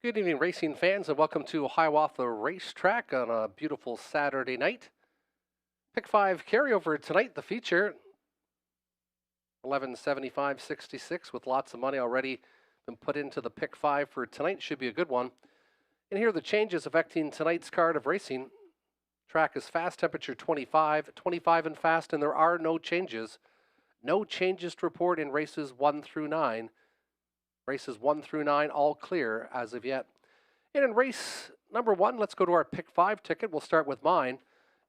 Good evening, racing fans, and welcome to Hiawatha Racetrack on a beautiful Saturday night. Pick 5 carryover tonight, the feature 1175.66 with lots of money already been put into the pick 5 for tonight. Should be a good one. And here are the changes affecting tonight's card of racing. Track is fast, temperature 25 and fast, and there are no changes. No changes to report in races 1 through 9. Races 1 through 9 all clear as of yet. And in race number 1, let's go to our pick 5 ticket. We'll start with mine.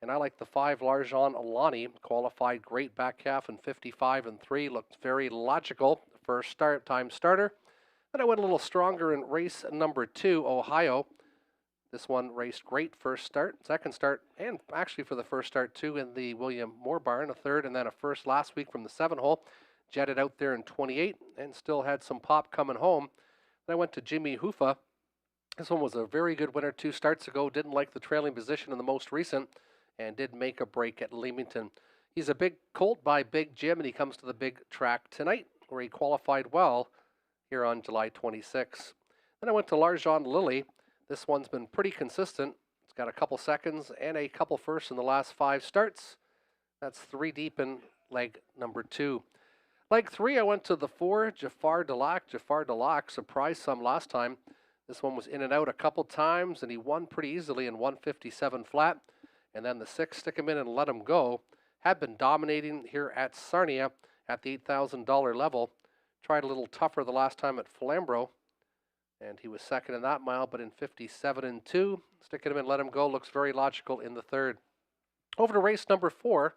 And I like the 5 Larjon Alani. Qualified great back half in 55 and 3. Looked very logical. First time starter. Then I went a little stronger in race number 2, Ohio. This one raced great first start, second start, and actually for the first start too in the William Moore barn, a third and then a first last week from the 7 hole. Jetted out there in 28 and still had some pop coming home. Then I went to Jimmy Hoofa. This one was a very good winner 2 starts ago. Didn't like the trailing position in the most recent and did make a break at Leamington. He's a big colt by Big Jim, and he comes to the big track tonight where he qualified well here on July 26. Then I went to Larjon Lily. This one's been pretty consistent. It's got a couple seconds and a couple firsts in the last 5 starts. That's 3 deep in leg number 2. Leg 3, I went to the 4, Jafar Delac. Jafar Delac surprised some last time. This one was in and out a couple times, and he won pretty easily in 157 flat. And then the 6, stick him in and let him go. Had been dominating here at Sarnia at the $8,000 level. Tried a little tougher the last time at Flamborough, and he was second in that mile, but in 57 and 2. Sticking him in, let him go. Looks very logical in the 3rd. Over to race number 4.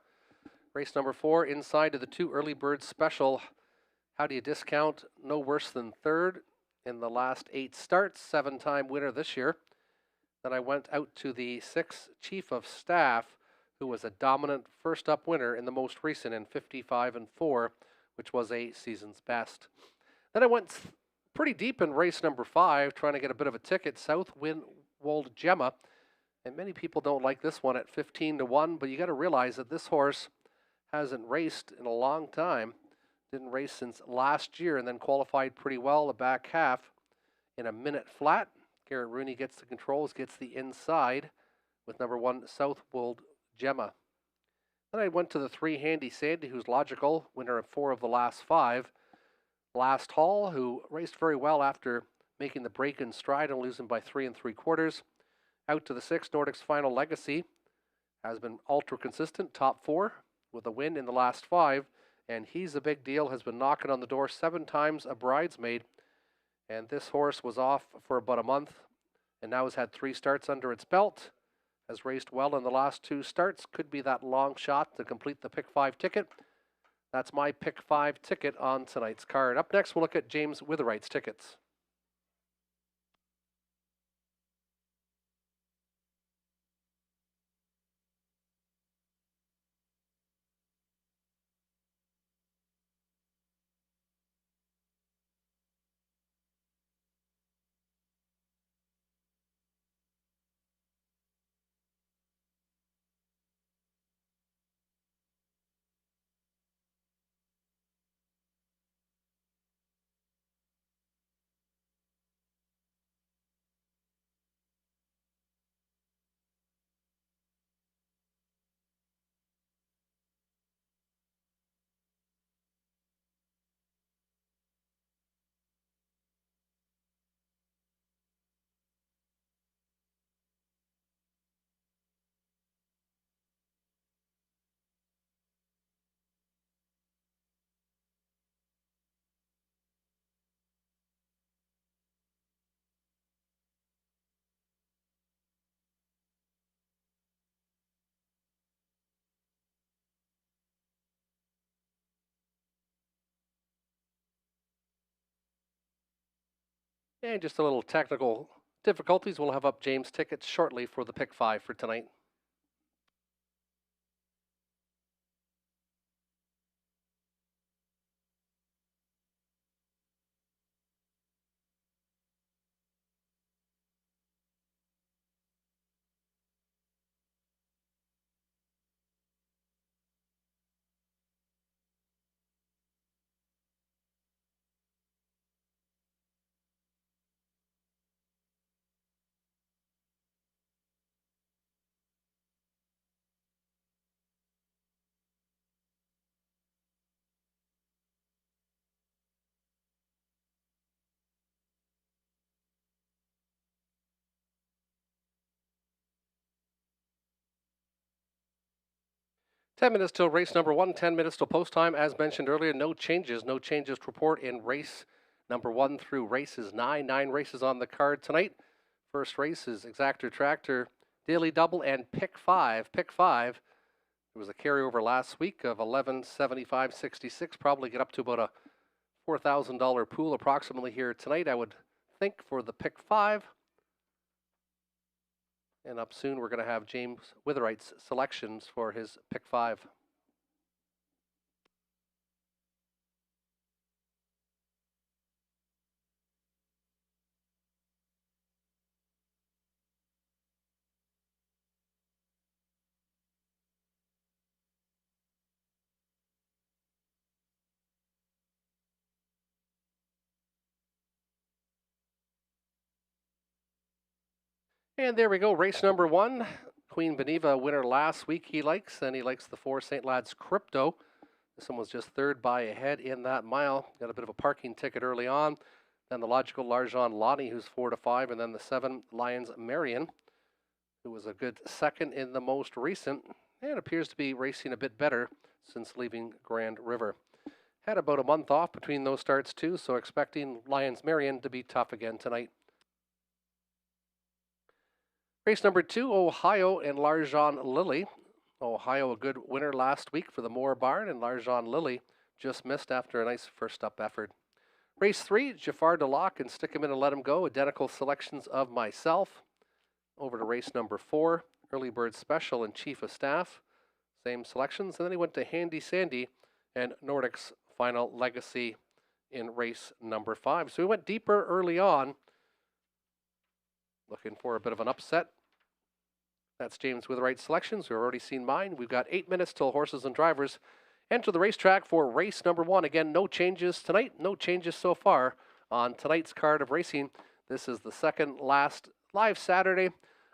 Race number 4, inside of the 2 early bird special. How do you discount? No worse than 3rd in the last 8 starts. 7-time winner this year. Then I went out to the 6 chief of staff, who was a dominant first up winner in the most recent in 55 and 4, which was a season's best. Then I went pretty deep in race number 5, trying to get a bit of a ticket. South Windwold Gemma. And many people don't like this one at 15 to 1, but you got to realize that this horse hasn't raced in a long time. Didn't race since last year and then qualified pretty well the back half in a minute flat. Garrett Rooney gets the controls, gets the inside with number 1 Southwold Gemma. Then I went to the 3 Handy Sandy, who's logical, winner of 4 of the last 5. Last Hall, who raced very well after making the break in stride and losing by 3 3/4. Out to the 6 Nordic's Final Legacy. Has been ultra consistent, top 4 with a win in the last 5. And he's a big deal, has been knocking on the door 7 times a bridesmaid. And this horse was off for about a month and now has had 3 starts under its belt. Has raced well in the last 2 starts. Could be that long shot to complete the pick 5 ticket. That's my pick 5 ticket on tonight's card. Up next, we'll look at James Witherite's tickets. And just a little technical difficulties. We'll have up James' tickets shortly for the pick 5 for tonight. 10 minutes till race number 1, 10 minutes till post time. As mentioned earlier, no changes to report in race number 1 through races 9. 9 races on the card tonight. First race is Exactor Tractor, Daily Double, and Pick 5. Pick 5, there was a carryover last week of 1175.66. Probably get up to about a $4,000 pool approximately here tonight, I would think, for the Pick 5. And up soon, we're going to have James Witherite's selections for his Pick 5. And there we go, race number 1. Queen Beneva winner last week he likes, and he likes the 4 St. Lad's Crypto. This one was just third by a head in that mile. Got a bit of a parking ticket early on. Then the logical Larjon Lonnie, who's 4 to 5, and then the 7 Lions Marion, who was a good second in the most recent, and appears to be racing a bit better since leaving Grand River. Had about a month off between those starts too, so expecting Lions Marion to be tough again tonight. Race number 2, Ohio and Larjon Lily. Ohio, a good winner last week for the Moore Barn, and Larjon Lily just missed after a nice first-up effort. Race 3, Jafar DeLock and Stick Him In and Let Him Go, identical selections of myself. Over to race number 4, Early Bird Special and Chief of Staff, same selections. And then he went to Handy Sandy and Nordic's Final Legacy in race number 5. So we went deeper early on, looking for a bit of an upset. That's James Witherite's selections. We've already seen mine. We've got 8 minutes till horses and drivers enter the racetrack for race number 1. Again, no changes tonight, no changes so far on tonight's card of racing. This is the second last live Saturday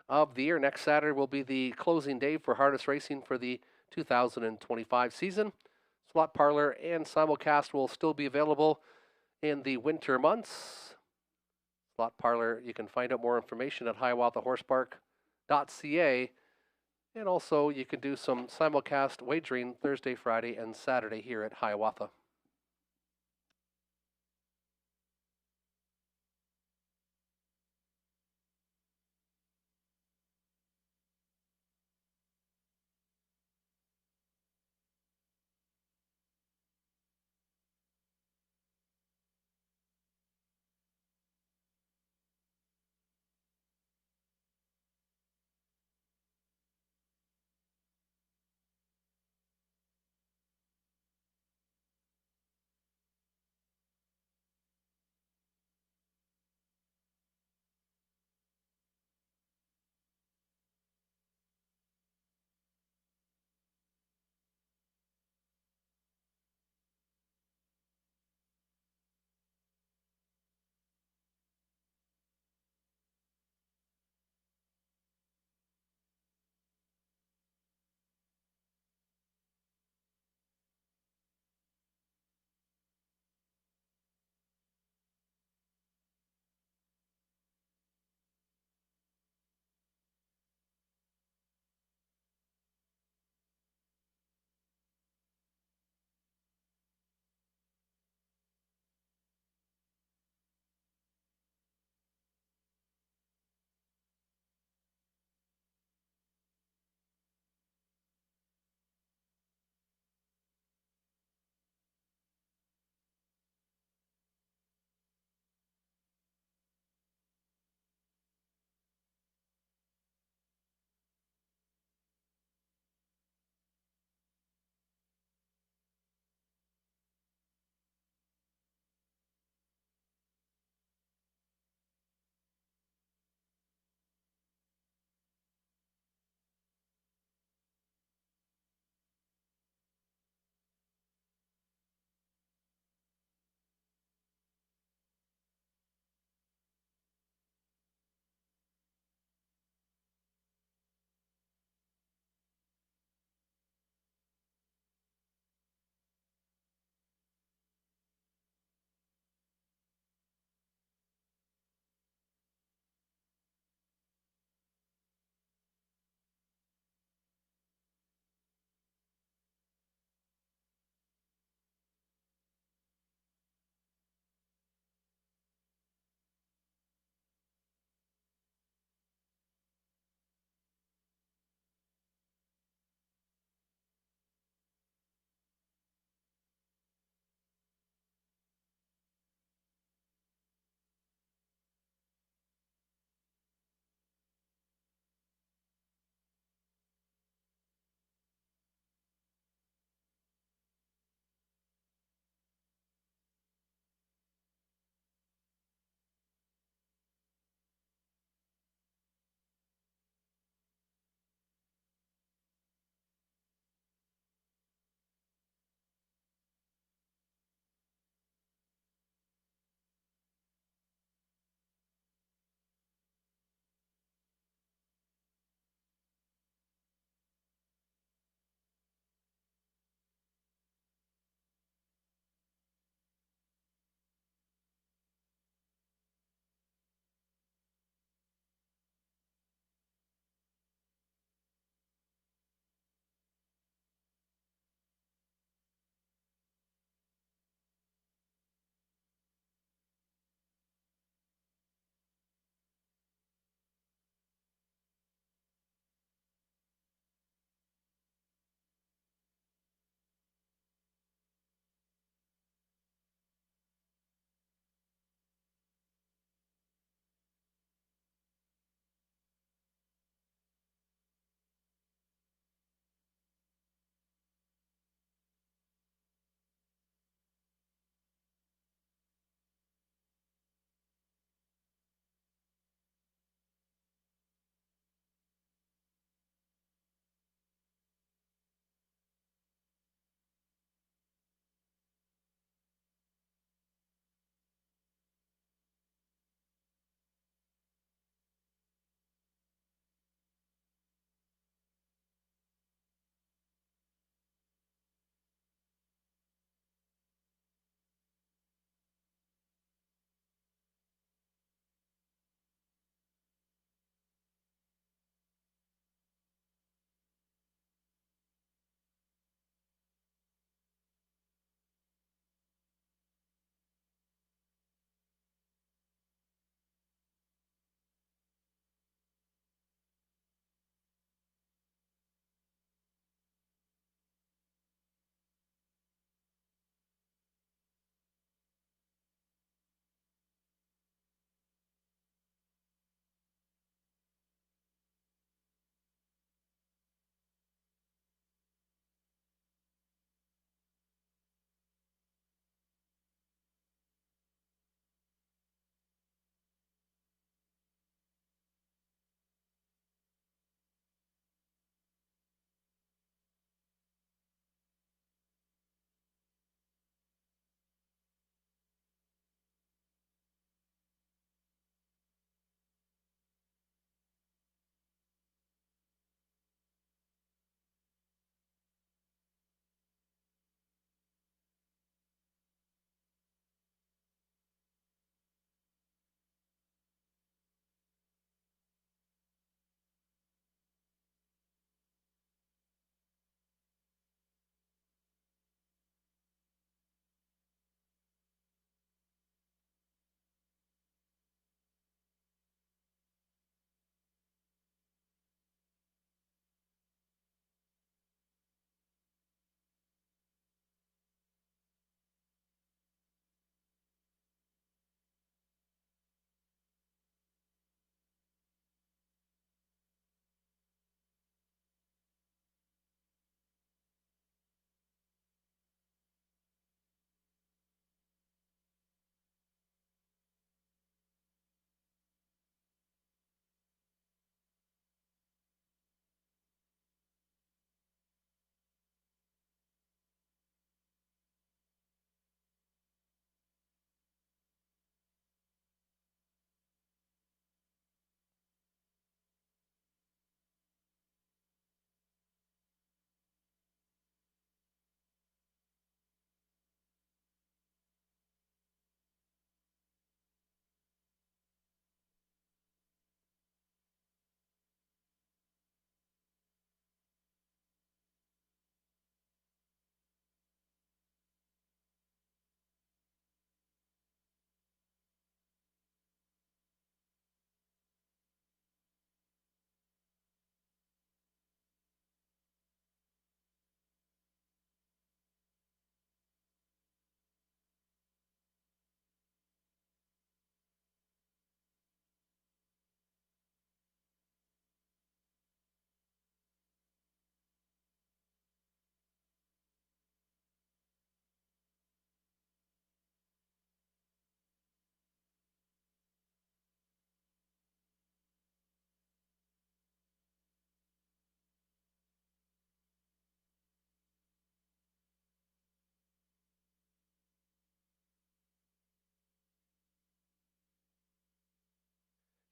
of the year. Next Saturday will be the closing day for harness racing for the 2025 season. Slot parlor and simulcast will still be available in the winter months. Slot parlor, you can find out more information at hiawatha.horsepark.ca, and also you can do some simulcast wagering Thursday, Friday, and Saturday here at Hiawatha.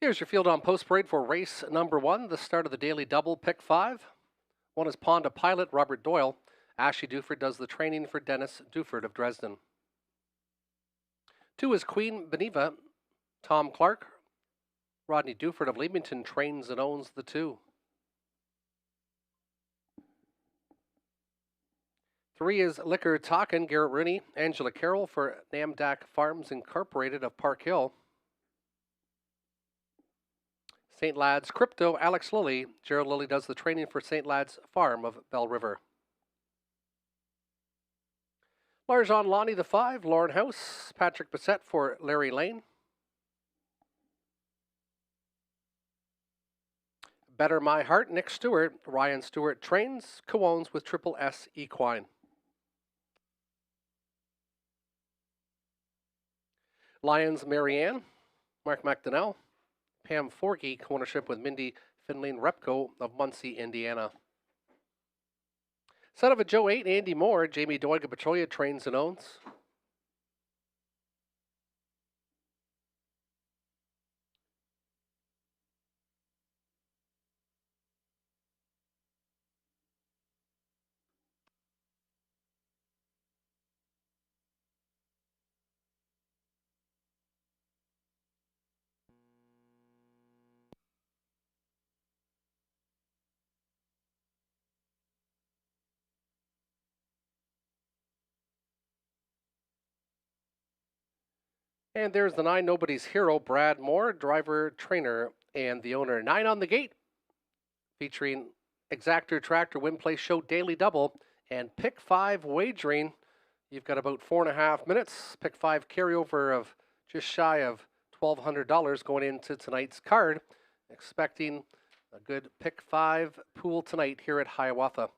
Here's your field on post parade for race number 1, the start of the daily double, pick 5. 1 is Ponda pilot Robert Doyle. Ashley Duford does the training for Dennis Duford of Dresden. 2 is Queen Beneva, Tom Clark. Rodney Duford of Leamington trains and owns the 2. 3 is Liquor Talkin', Garrett Rooney, Angela Carroll for Namdak Farms Incorporated of Park Hill. St. Lad's Crypto, Alex Lilly. Gerald Lilly does the training for St. Lad's Farm of Bell River. Larjon Lonnie the 5, Lauren House, Patrick Bissett for Larry Lane. Better My Heart, Nick Stewart. Ryan Stewart trains, co-owns with Triple S Equine. Lions Marianne, Mark McDonnell. Pam Forgey, co-ownership with Mindy Finlane Repco of Muncie, Indiana. Son of a Joe 8, Andy Moore. Jamie Doiga Petrolia trains and owns. And there's the 9, Nobody's Hero, Brad Moore, driver, trainer, and the owner. 9 on the gate, featuring Exactor Tractor Win Play Show Daily Double and Pick 5 wagering. You've got about 4.5 minutes. Pick 5 carryover of just shy of $1,200 going into tonight's card. Expecting a good Pick 5 pool tonight here at Hiawatha.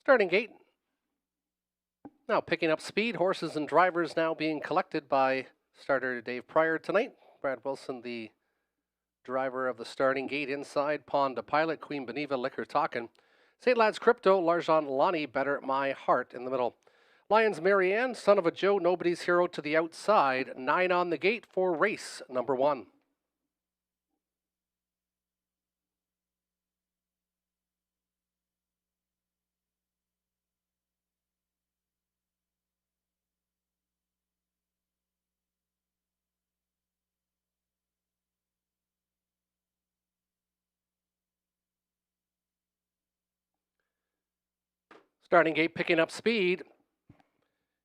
Starting gate. Now picking up speed, horses and drivers now being collected by starter Dave Pryor tonight. Brad Wilson, the driver of the starting gate inside. Pond to Pilot, Queen Beneva, Liquor Talkin'. St. Lad's Crypto, Larjan Lonnie, Better My Heart in the middle. Lions Marianne, Son of a Joe, Nobody's Hero to the outside. 9 on the gate for race number 1. Starting gate picking up speed.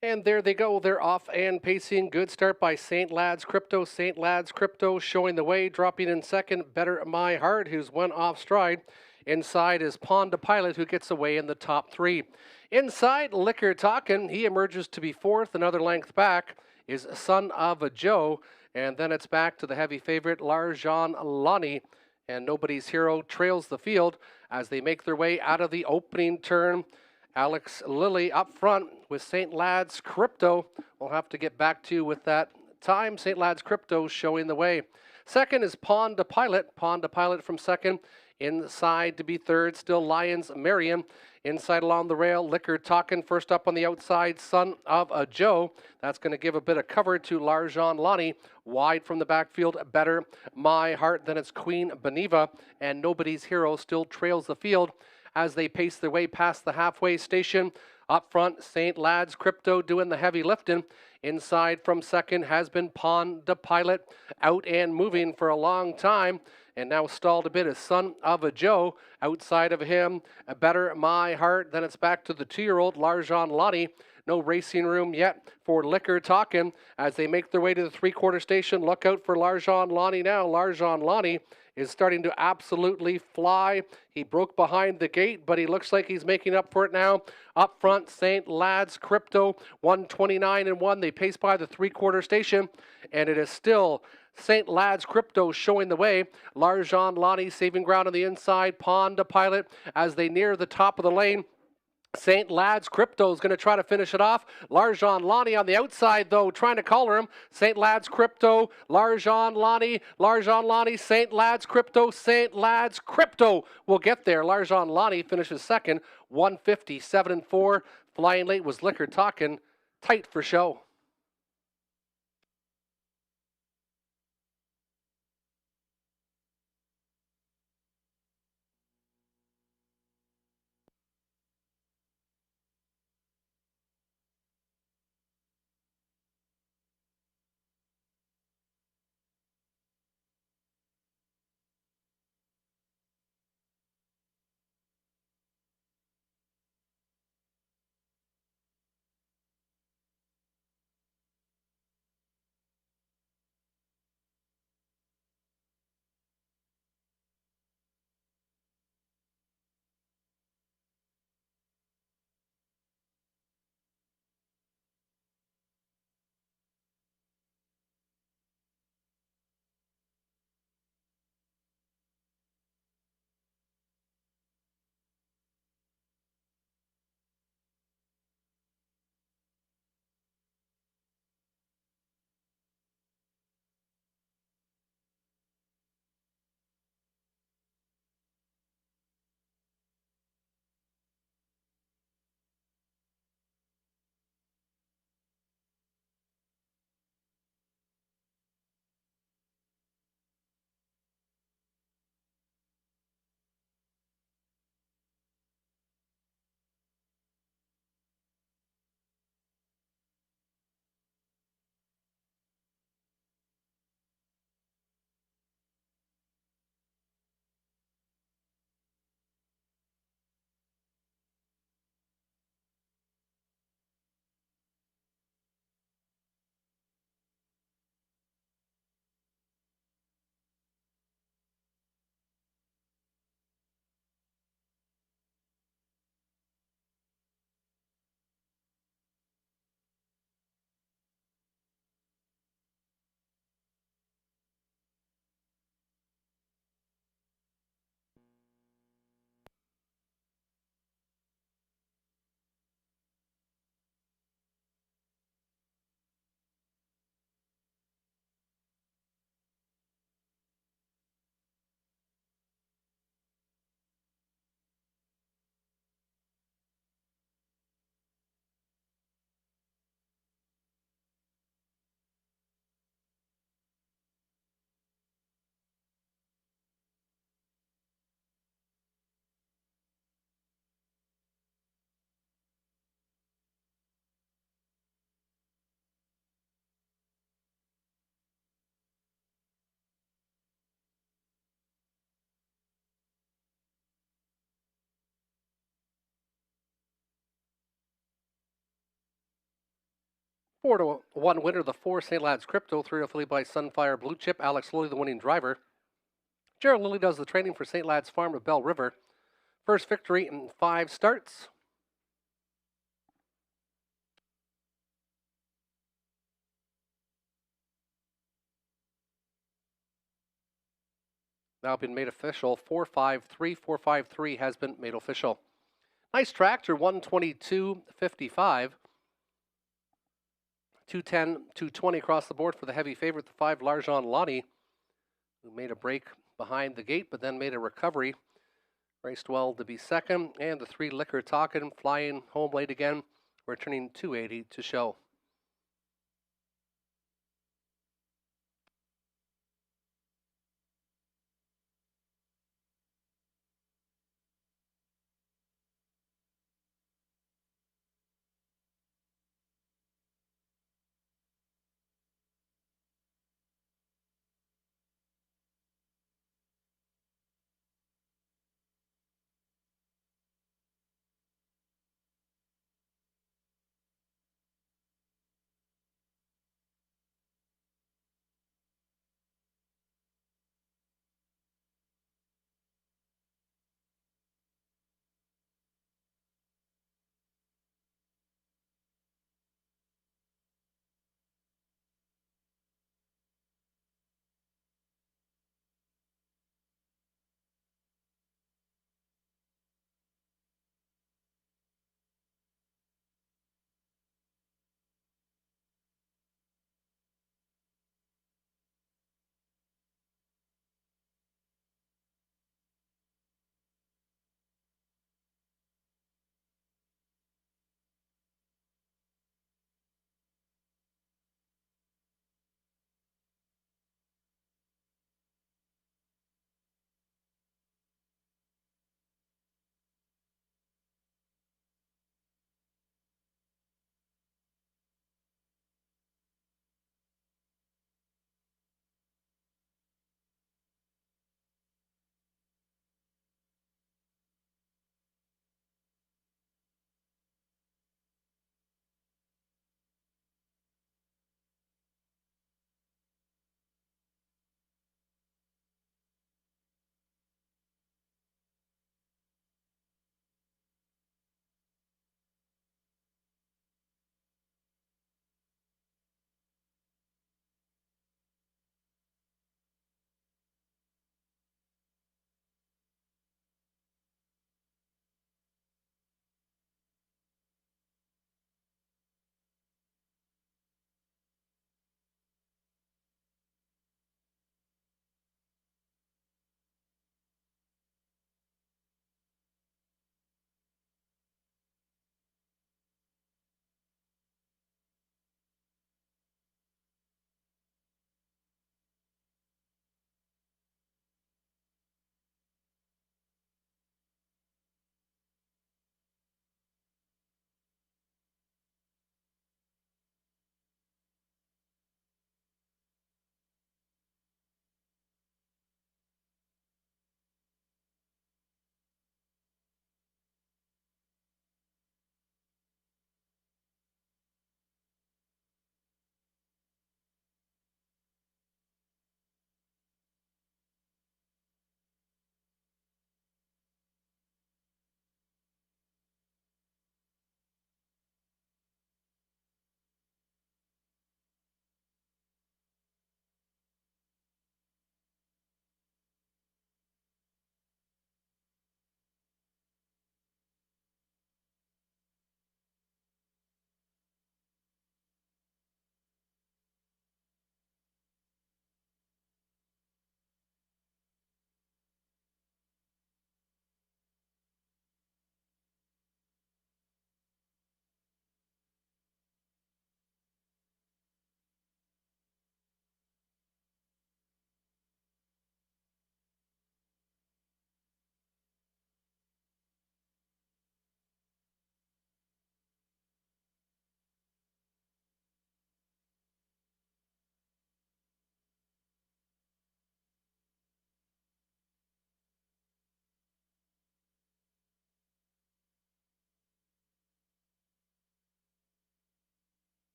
And there they go. They're off and pacing. Good start by St. Lad's Crypto. St. Lad's Crypto showing the way, dropping in second. Better My Heart, who's went off stride. Inside is Pond to Pilot, who gets away in the top 3. Inside, Liquor Talkin'. He emerges to be 4th. Another length back is Son of a Joe. And then it's back to the heavy favorite, Larjan Lonnie. And Nobody's Hero trails the field as they make their way out of the opening turn. Alex Lilly up front with St. Lad's Crypto. We'll have to get back to you with that time. St. Lad's Crypto showing the way. Second is Pond to Pilot. Pond to Pilot from second. Inside to be third, still Lions Marion. Inside along the rail, Liquor Talkin'. First up on the outside, Son of a Joe. That's going to give a bit of cover to Larjan Lonnie. Wide from the backfield, Better My Heart. Then it's Queen Beneva. And Nobody's Hero still trails the field as they pace their way past the halfway station. Up front, St. Lad's Crypto doing the heavy lifting. Inside from second has been Pond to Pilot, out and moving for a long time. And now stalled a bit is Son of a Joe. Outside of him, a Better My Heart. Then it's back to the 2-year-old Larjan Lonnie. No racing room yet for Liquor Talkin' as they make their way to the 3/4 station. Look out for Larjan Lonnie now. Larjan Lonnie is starting to absolutely fly. He broke behind the gate, but he looks like he's making up for it now. Up front, St. Lad's Crypto, 129-1. They pace by the 3/4 station, and it is still St. Lad's Crypto showing the way. Larjan Lonnie saving ground on the inside. Pond to Pilot as they near the top of the lane. St. Lad's Crypto is going to try to finish it off. Larjan Lonnie on the outside, though, trying to collar him. St. Lad's Crypto, Larjan Lonnie, St. Lad's Crypto, St. Lad's Crypto will get there. Larjan Lonnie finishes second, 157-4. Flying late was Liquor Talkin', tight for show. 4-1 winner, the 4 St. Lad's Crypto, 3 affiliate by Sunfire Blue Chip. Alex Lilly, the winning driver. Gerald Lilly does the training for St. Lad's Farm of Bell River. First victory in 5 starts. Now been made official. 453. 453 has been made official. Nice tractor, 122.55. 210, 220 across the board for the heavy favorite, the 5 Larjon Lonnie, who made a break behind the gate, but then made a recovery. Raced well to be second. And the 3 Liquor Talkin', flying home late again, returning 280 to show.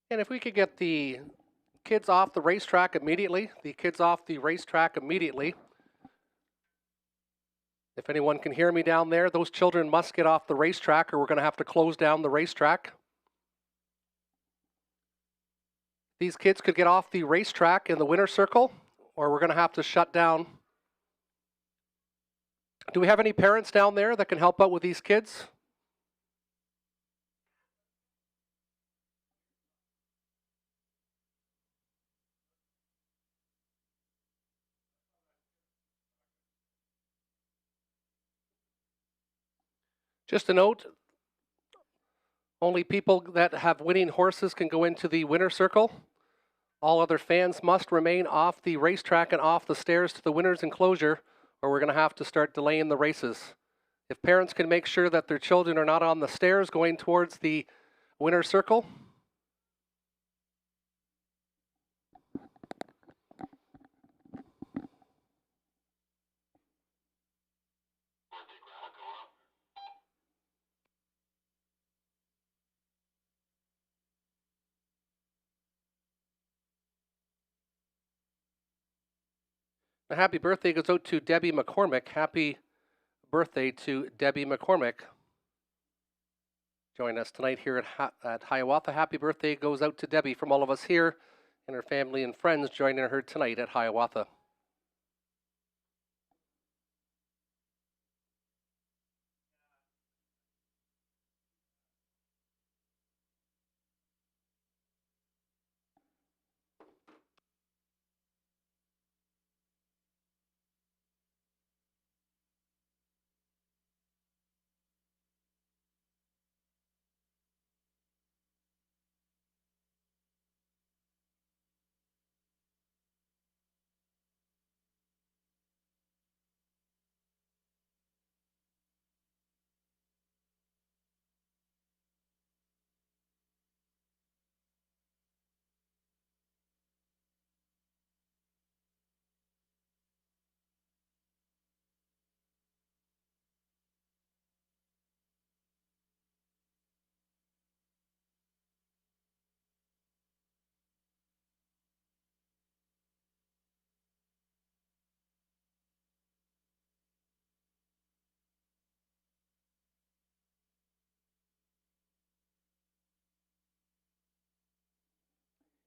And if we could get the kids off the racetrack immediately, If anyone can hear me down there, those children must get off the racetrack or we're going to have to close down the racetrack. These kids could get off the racetrack in the winner's circle or we're going to have to shut down. Do we have any parents down there that can help out with these kids? Just a note, only people that have winning horses can go into the winner's circle. All other fans must remain off the racetrack and off the stairs to the winner's enclosure, or we're going to have to start delaying the races. If parents can make sure that their children are not on the stairs going towards the winner's circle. A happy birthday goes out to Debbie McCormick. Happy birthday to Debbie McCormick. Join us tonight here at Hiawatha. Happy birthday goes out to Debbie from all of us here and her family and friends joining her tonight at Hiawatha.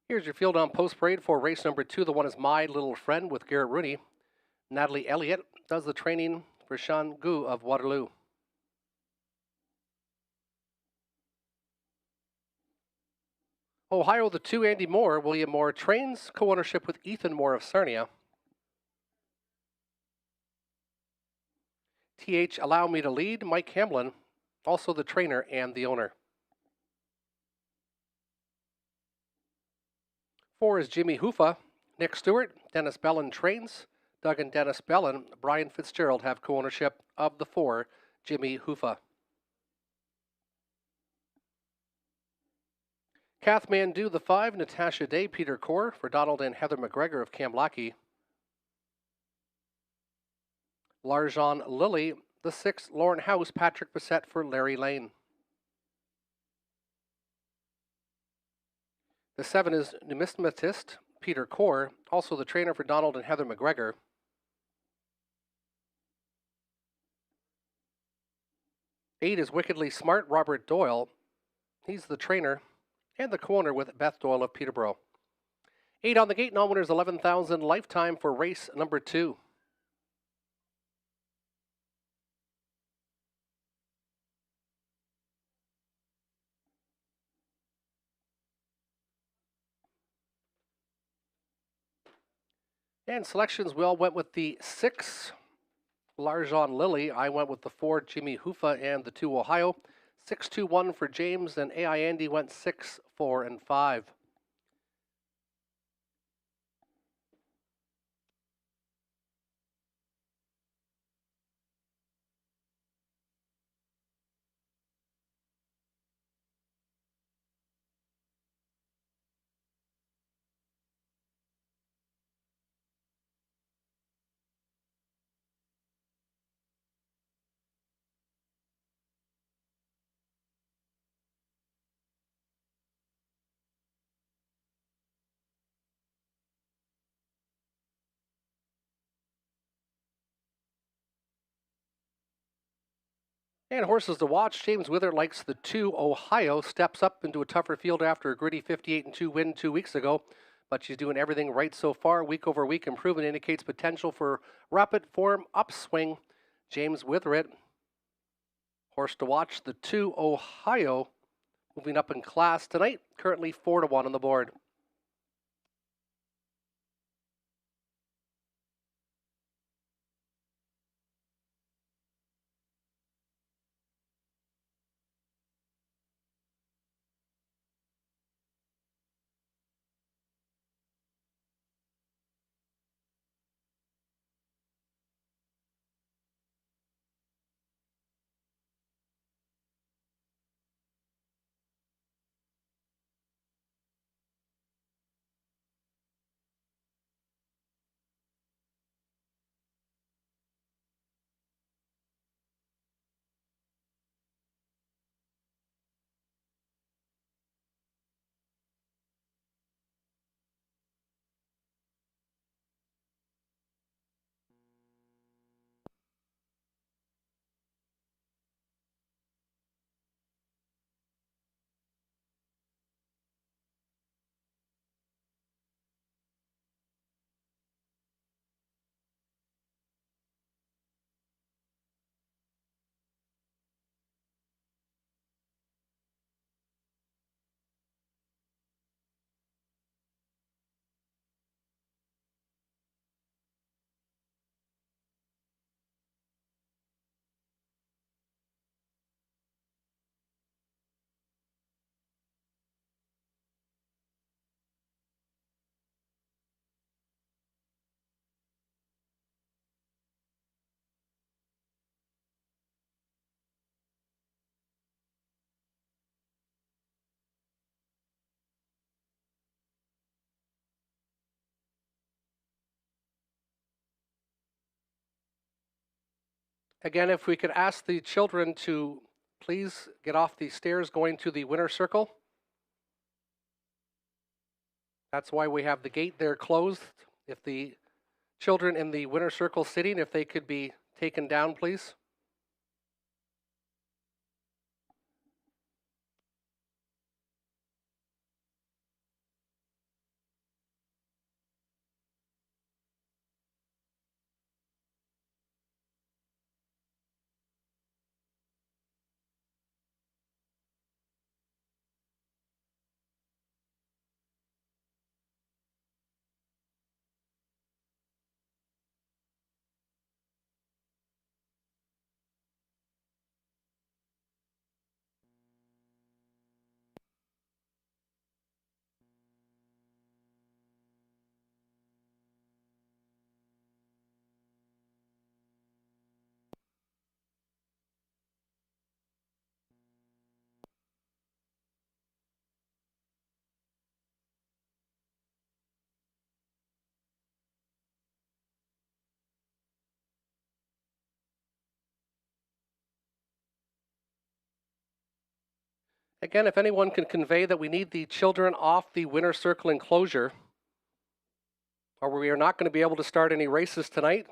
Here's your field on post parade for race number 2. The one is My Little Friend with Garrett Rooney. Natalie Elliott does the training for Sean Gu of Waterloo. Ohio, the 2, Andy Moore. William Moore trains, co-ownership with Ethan Moore of Sarnia. TH, Allow Me to Lead, Mike Hamlin, also the trainer and the owner. 4 is Jimmy Hoofa. Nick Stewart, Dennis Bellin trains. Doug and Dennis Bellin, Brian Fitzgerald have co-ownership of the 4, Jimmy Hoofa. Kath Mandu, the 5, Natasha Day, Peter Core for Donald and Heather McGregor of Kamlaki. Larjon Lilly, the 6, Lauren House, Patrick Bissett for Larry Lane. The 7 is Numismatist, Peter Core, also the trainer for Donald and Heather McGregor. 8 is Wickedly Smart, Robert Doyle. He's the trainer and the co-owner with Beth Doyle of Peterborough. 8 on the gate, non-winners 11,000 lifetime for race number 2. And selections, we all went with the 6, Larjon Lilly. I went with the 4, Jimmy Hoofa, and the 2, Ohio. 6, 2, 1 for James, and AI Andy went 6, 4, and 5. And horses to watch. James Wither likes the 2 Ohio. Steps up into a tougher field after a gritty 58-2 win 2 weeks ago. But she's doing everything right so far. Week over week improvement indicates potential for rapid form upswing. James Wither. Horse to watch, the 2 Ohio. Moving up in class tonight. Currently 4-1 on the board. Again, if we could ask the children to please get off the stairs going to the winner's circle. That's why we have the gate there closed. If the children in the winner's circle sitting, if they could be taken down, please. Again, if anyone can convey that we need the children off the winner's circle enclosure, or we are not going to be able to start any races tonight.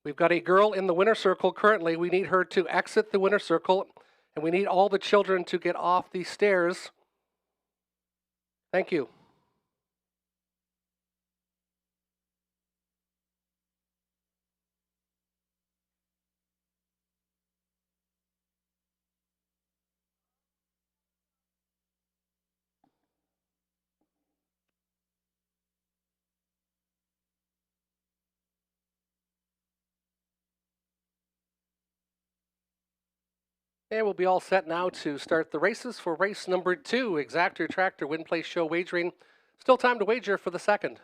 We've got a girl in the winner's circle currently. We need her to exit the winner's circle, and we need all the children to get off the stairs. Thank you. And we'll be all set now to start the races for race number 2, Exactor Tractor Win Place Show wagering. Still time to wager for the second.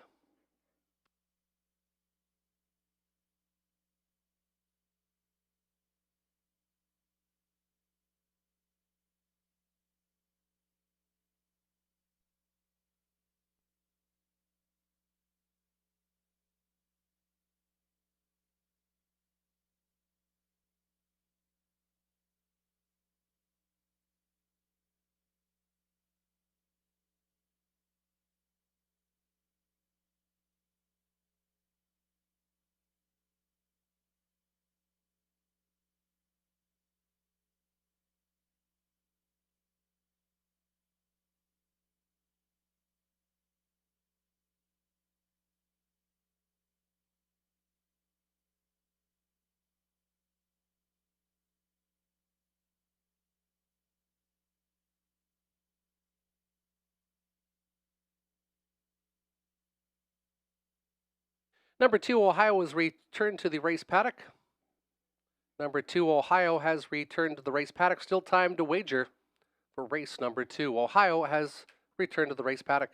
Number 2, Ohio has returned to the race paddock. Number 2, Ohio has returned to the race paddock. Still time to wager for race number 2. Ohio has returned to the race paddock.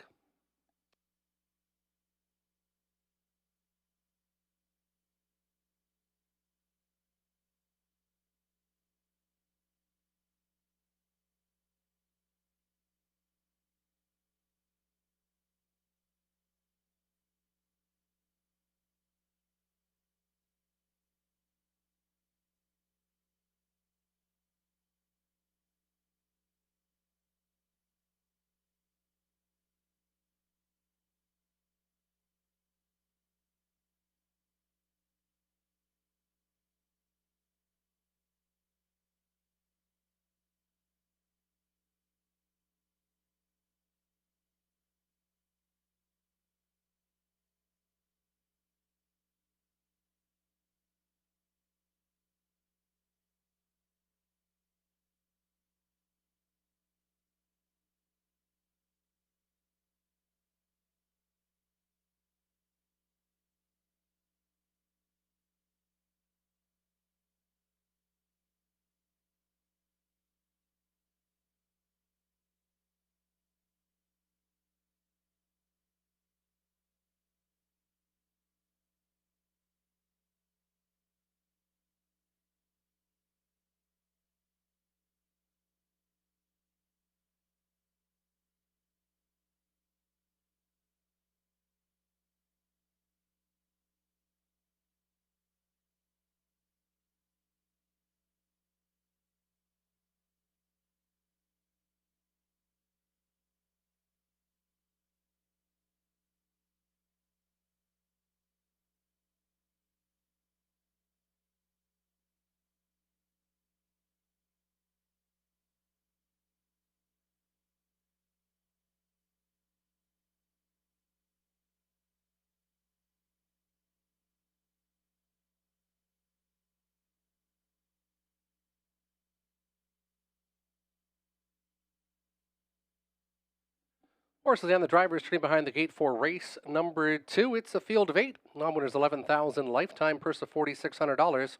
Horses and the drivers turning behind the gate for race number 2. It's a field of 8. Non-winners $11,000. Lifetime purse of $4,600.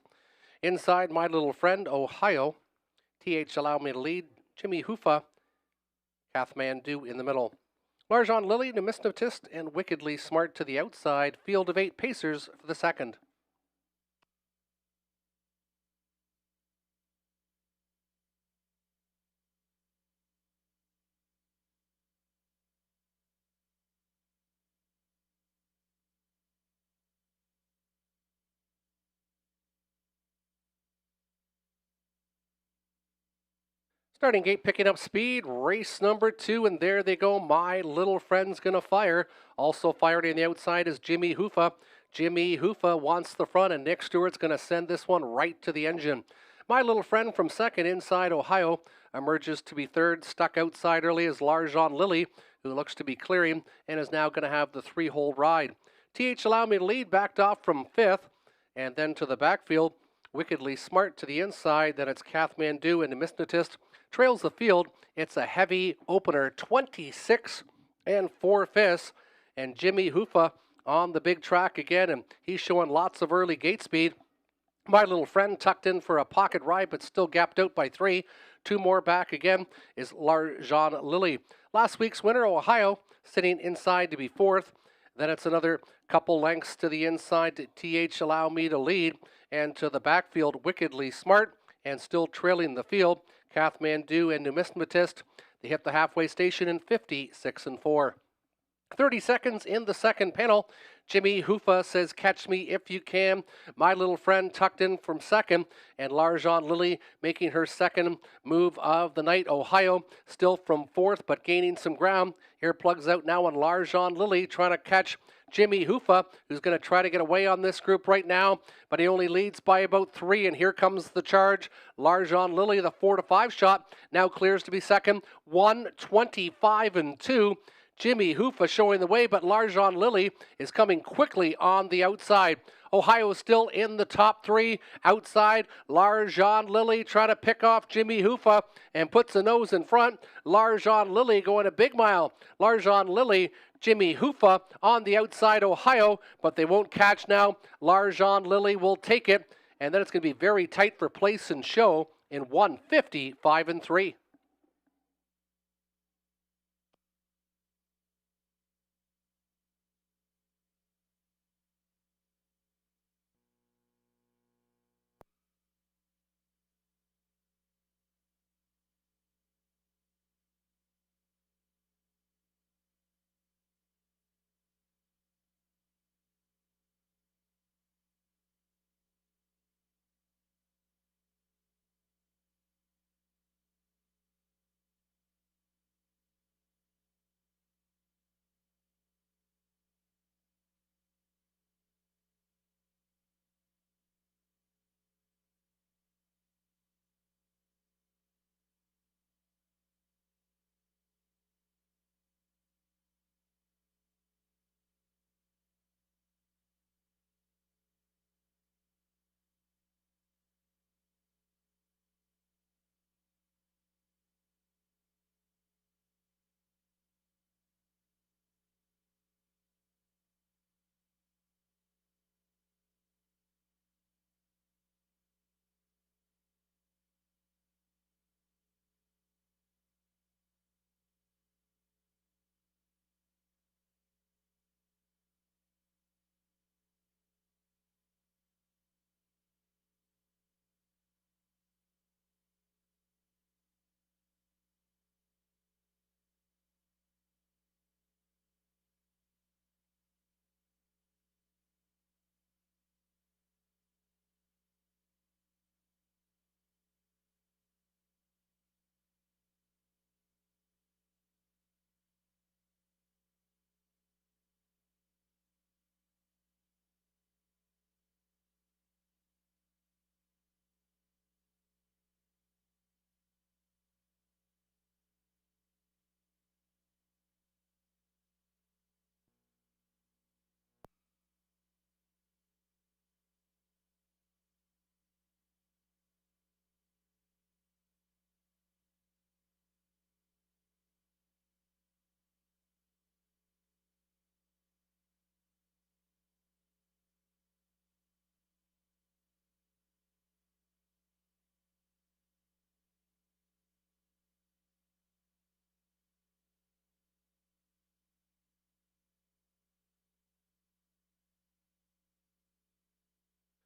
Inside, My Little Friend, Ohio. TH Allow Me to Lead. Jimmy Hoofa. Kathmandu in the middle. Larjon Lily, Numismatist, and Wickedly Smart to the outside. Field of 8 pacers for the second. Starting gate picking up speed, race number 2, and there they go. My Little Friend's gonna fire. Also fired on the outside is Jimmy Hoofa. Jimmy Hoofa wants the front, and Nick Stewart's gonna send this one right to the engine. My Little Friend from second inside Ohio emerges to be third. Stuck outside early is Larjon Lily, who looks to be clearing and is now gonna have the 3-hole ride. TH Allow Me to Lead backed off from 5th, and then to the backfield. Wickedly Smart to the inside. Then it's Kathmandu and Numismatist trails the field. It's a heavy opener, 26 4/5, and Jimmy Hoofa on the big track again, and he's showing lots of early gate speed. My Little Friend tucked in for a pocket ride, but still gapped out by 3. 2 more back again is Larjon Lily. Last week's winner, Ohio, sitting inside to be 4th. Then it's another couple lengths to the inside to TH Allow Me to Lead, and to the backfield, Wickedly Smart, and still trailing the field, Kathmandu and Numismatist. They hit the halfway station in 56 4. 30 seconds in the second panel. Jimmy Hoofa says, Catch Me If You Can. My Little Friend tucked in from second, and Larjon Lily making her second move of the night. Ohio still from 4th, but gaining some ground. Here plugs out now on Larjon Lily, trying to catch Jimmy Hoofa, who's going to try to get away on this group right now, but he only leads by about 3, and here comes the charge. Larjon Lily, the 4-5 shot, now clears to be second. 1:25 2. Jimmy Hoofa showing the way, but Larjon Lily is coming quickly on the outside. Ohio still in the top 3. Outside, Larjon Lily trying to pick off Jimmy Hoofa and puts a nose in front. Larjon Lily going a big mile. Larjon Lily Jimmy Hoofa on the outside, Ohio, but they won't catch now. L'argent Lily will take it, and then it's going to be very tight for place and show in 150, 5 and 3.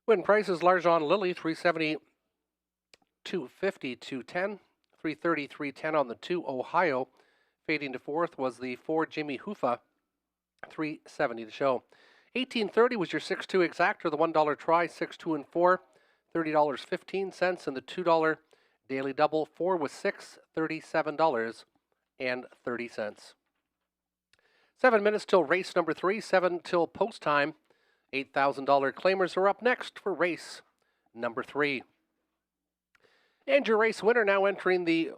Win prices, L'argent Lily, 370, 250, 210, 330, 310 on the 2 Ohio. Fading to fourth was the 4 Jimmy Hoofa, 370 to show. 1830 was your 6-2 exactor, the $1 try, 6, 2, and 4, $30.15, and the $2 daily double. 4 was 6, $37.30. 7 minutes till race number 3, 7 till post time. $8,000 claimers are up next for race number 3. And your race winner now entering the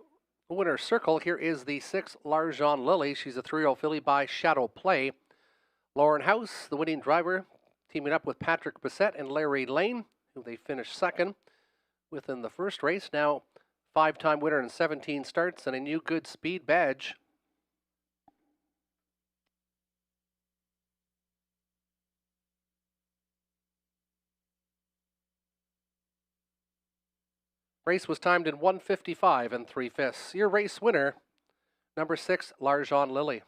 winner's circle. Here is the 6 L'argent Lily. She's a 3-year-old filly by Shadow Play. Lauren House, the winning driver, teaming up with Patrick Bissett and Larry Lane, who they finished second within the first race. Now 5-time winner in 17 starts and a new good speed badge. Race was timed in 1:55 and 3/5. Your race winner, number 6, L'argent Lily.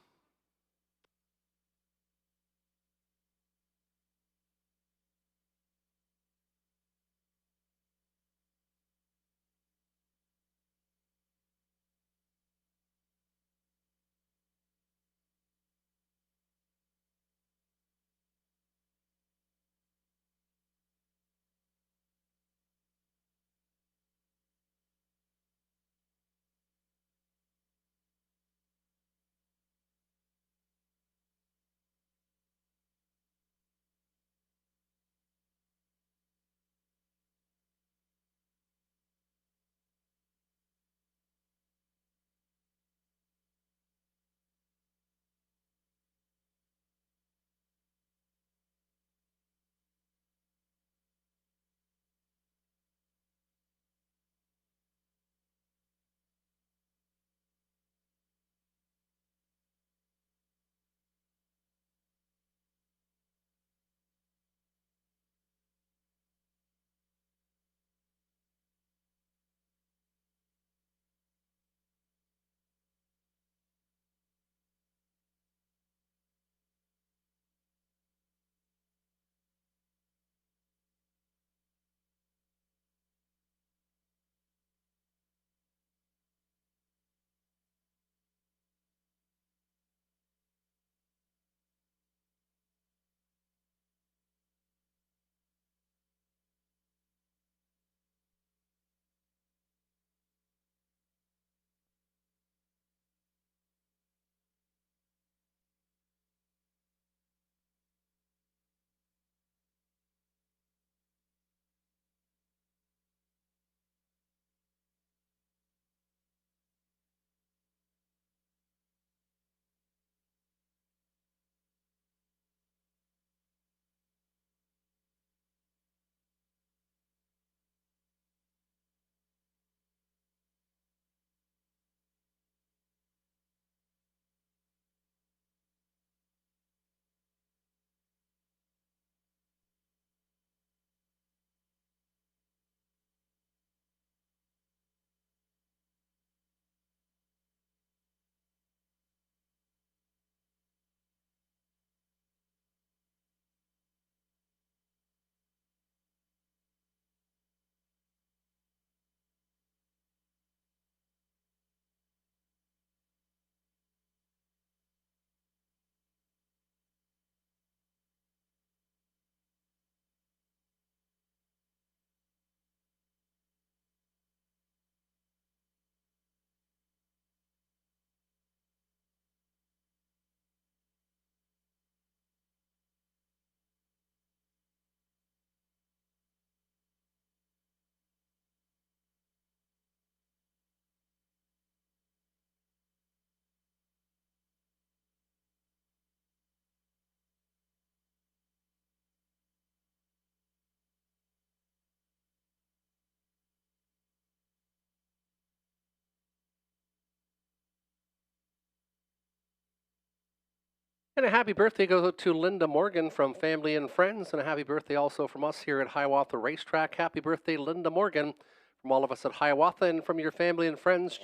And a happy birthday goes out to Linda Morgan from family and friends, and a happy birthday also from us here at Hiawatha Racetrack. Happy birthday, Linda Morgan, from all of us at Hiawatha and from your family and friends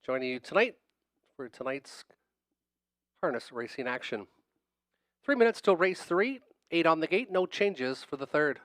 joining you tonight for tonight's harness racing action. 3 minutes till race 3, 8 on the gate, no changes for the third.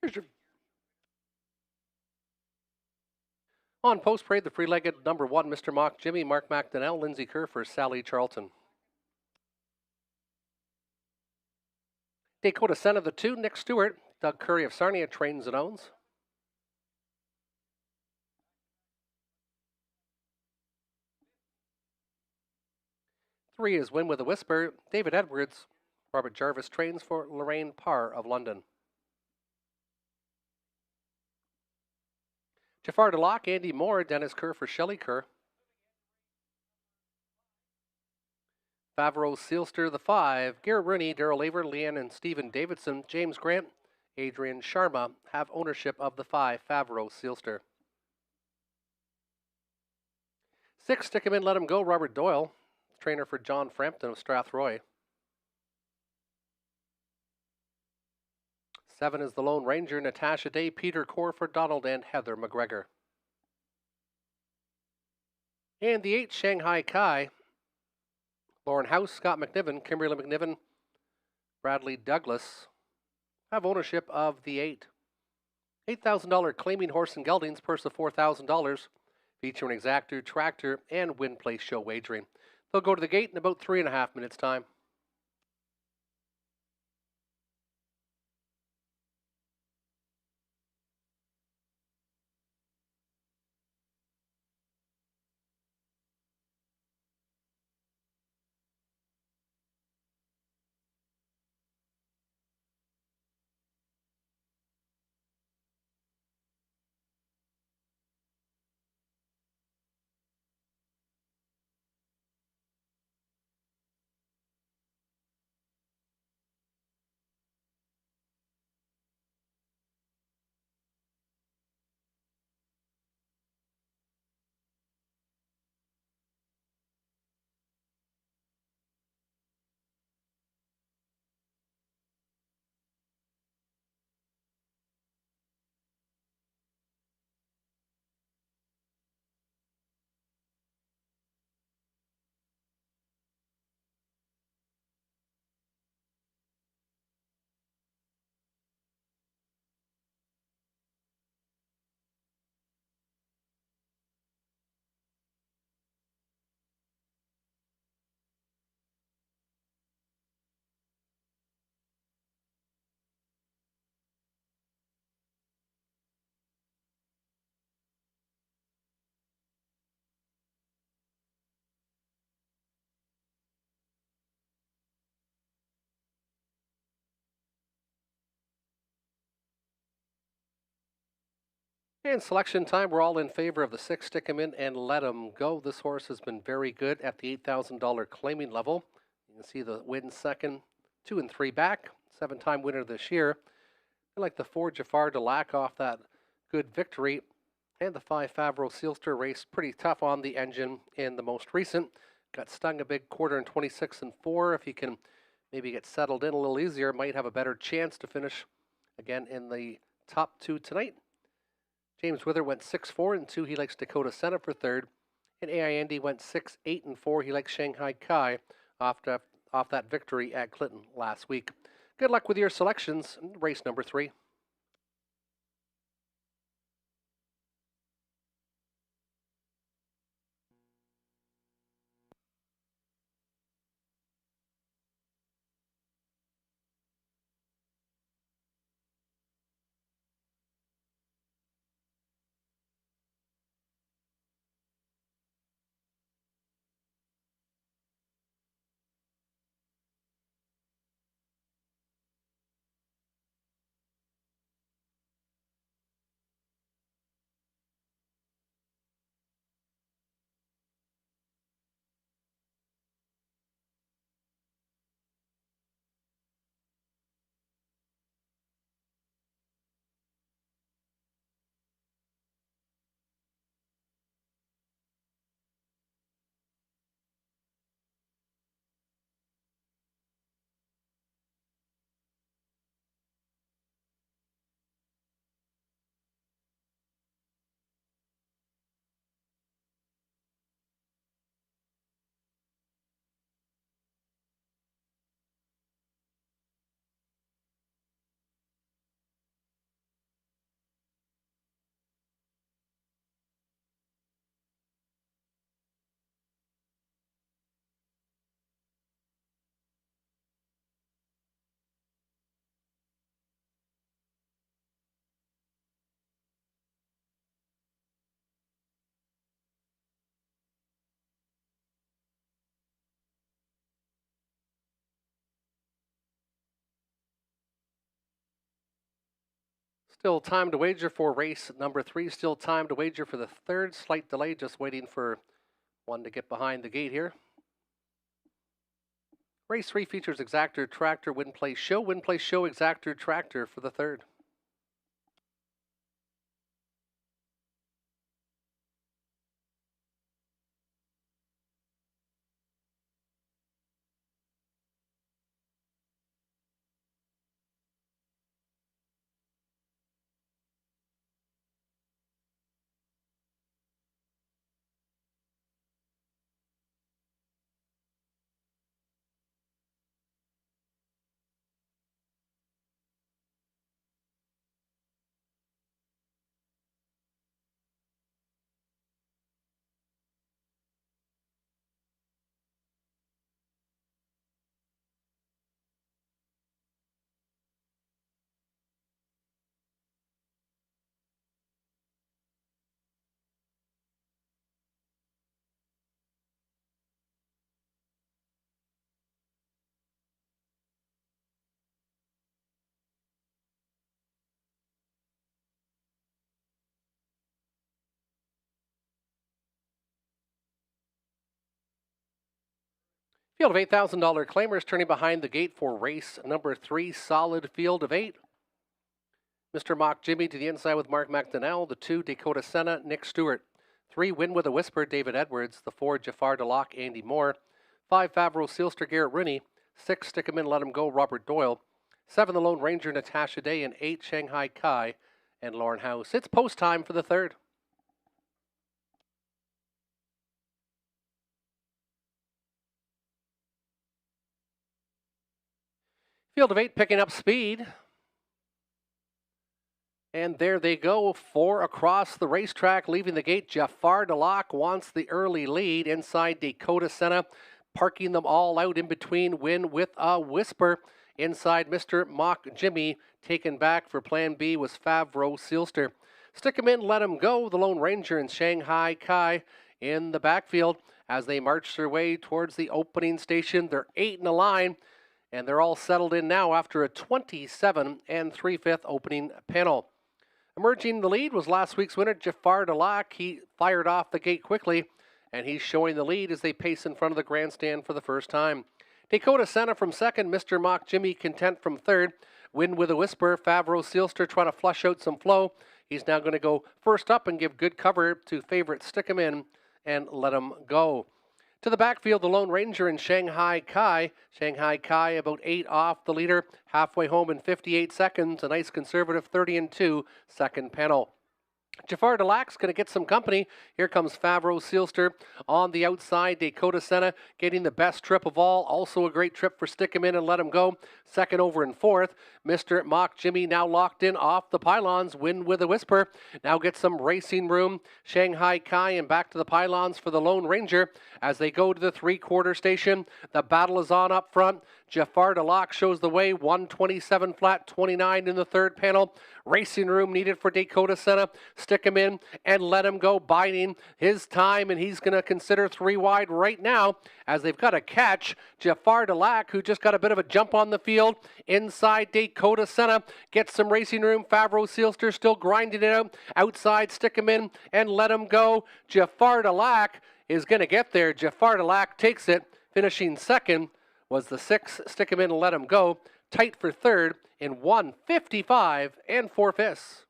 Here's your on post parade, the free-legged number 1, Mr. Mock Jimmy, Mark McDonnell, Lindsay Kerr for Sally Charlton. Dakota Sen of the 2, Nick Stewart, Doug Curry of Sarnia trains and owns. Three is Win with a Whisper, David Edwards. Robert Jarvis trains for Lorraine Parr of London. Jafar DeLocke, Andy Moore, Dennis Kerr for Shelley Kerr. Favreau Sealster, the 5, Garrett Rooney, Daryl Aver, Leanne and Stephen Davidson, James Grant, Adrian Sharma have ownership of the 5, Favreau Sealster. 6, Stick Him In, Let Him Go, Robert Doyle, trainer for John Frampton of Strathroy. 7 is the Lone Ranger, Natasha Day, Peter Core for Donald and Heather McGregor. And the 8, Shanghai Kai, Lauren House, Scott McNiven, Kimberly McNiven, Bradley Douglas have ownership of the 8. $8,000 claiming horse and geldings, purse of $4,000, featuring exactor, tractor, and win place show wagering. They'll go to the gate in about 3.5 minutes' time. And selection time, we're all in favor of the 6. Stick 'em in and let 'em go. This horse has been very good at the $8,000 claiming level. You can see the win second, 2 and 3 back, 7-time winner this year. I like the 4 Jafar Delac off that good victory. And the 5 Favreau Sealster race, pretty tough on the engine in the most recent. Got stung a big quarter in 26 and 4. If he can maybe get settled in a little easier, might have a better chance to finish again in the top 2 tonight. James Wither went 6-4 and 2. He likes Dakota Senna for 3rd. And AI Andy went 6-8 and 4. He likes Shanghai Kai off that victory at Clinton last week. Good luck with your selections. Race number 3. Still time to wager for race number 3. Still time to wager for the 3rd. Slight delay, just waiting for one to get behind the gate here. Race 3 features Exactor Tractor, Win Place Show. Win Place Show, Exactor Tractor for the 3rd. Field of $8,000 claimers turning behind the gate for race number 3. Solid field of 8. Mr. Mock Jimmy to the inside with Mark McDonnell. The 2, Dakota Senna, Nick Stewart. 3, Win with a Whisper, David Edwards. The 4, Jafar Delac, Andy Moore. 5, Favreau Sealster, Garrett Rooney. 6, Stick 'em in, Let 'em go, Robert Doyle. 7, The Lone Ranger, Natasha Day. And 8, Shanghai Kai and Lauren House. It's post time for the 3rd. Field of 8 picking up speed. And there they go, 4 across the racetrack, leaving the gate. Jafar Delac wants the early lead. Inside, Dakota Senna, parking them all out in between. Win with a Whisper. Inside, Mr. Mock Jimmy, taken back for Plan B was Favreau Sealster. Stick 'em in, Let 'em go. The Lone Ranger and Shanghai Kai in the backfield as they march their way towards the opening station. They're 8 in a line, and they're all settled in now after a 27 3/5 opening panel. Emerging the lead was last week's winner, Jafar Delac. He fired off the gate quickly, and he's showing the lead as they pace in front of the grandstand for the first time. Dakota Senna from second, Mr. Mock Jimmy Content from third. Win with a Whisper, Favreau Sealster trying to flush out some flow. He's now going to go first up and give good cover to favorite Stick 'em In and Let 'em Go. To the backfield, the Lone Ranger and Shanghai Kai. Shanghai Kai about 8 off the leader, halfway home in 58 seconds. A nice conservative 30-2 second panel. Jafar Delac's going to get some company. Here comes Favreau Sealster on the outside. Dakota Senna getting the best trip of all. Also a great trip for Stick 'em In and Let 'em Go. Second over and fourth. Mr. Mock Jimmy now locked in off the pylons. Win with a Whisper. Now get some racing room. Shanghai Kai and back to the pylons for the Lone Ranger as they go to the three-quarter station. The battle is on up front. Jafar Delac shows the way. 127 flat, 29 in the third panel. Racing room needed for Dakota Senna. Stick 'em In and Let 'em Go, biding his time, and he's going to consider 3 wide right now as they've got to catch Jafar Delac, who just got a bit of a jump on the field. Inside, Dakota Senna gets some racing room. Favreau Sealster still grinding it out. Outside, Stick 'em In and Let 'em Go. Jafar Delac is going to get there. Jafar Delac takes it. Finishing second was the 6, Stick 'em In and Let 'em Go. Tight for third in 1:55 4/5.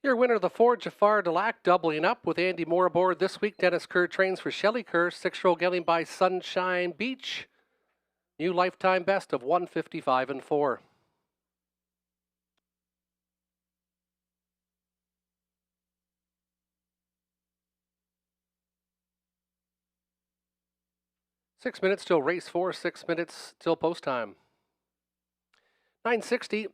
Your winner, the 4, Jafar Delac, doubling up with Andy Moore aboard this week. Dennis Kerr trains for Shelley Kerr. 6-year-old getting by Sunshine Beach. New lifetime best of 1:55 4. 6 minutes till race 4, 6 minutes till post time. 960,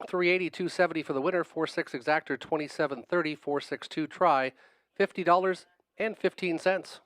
380, 270 for the winner, 4-6 exactor, 27.30, 462 try, $50.15.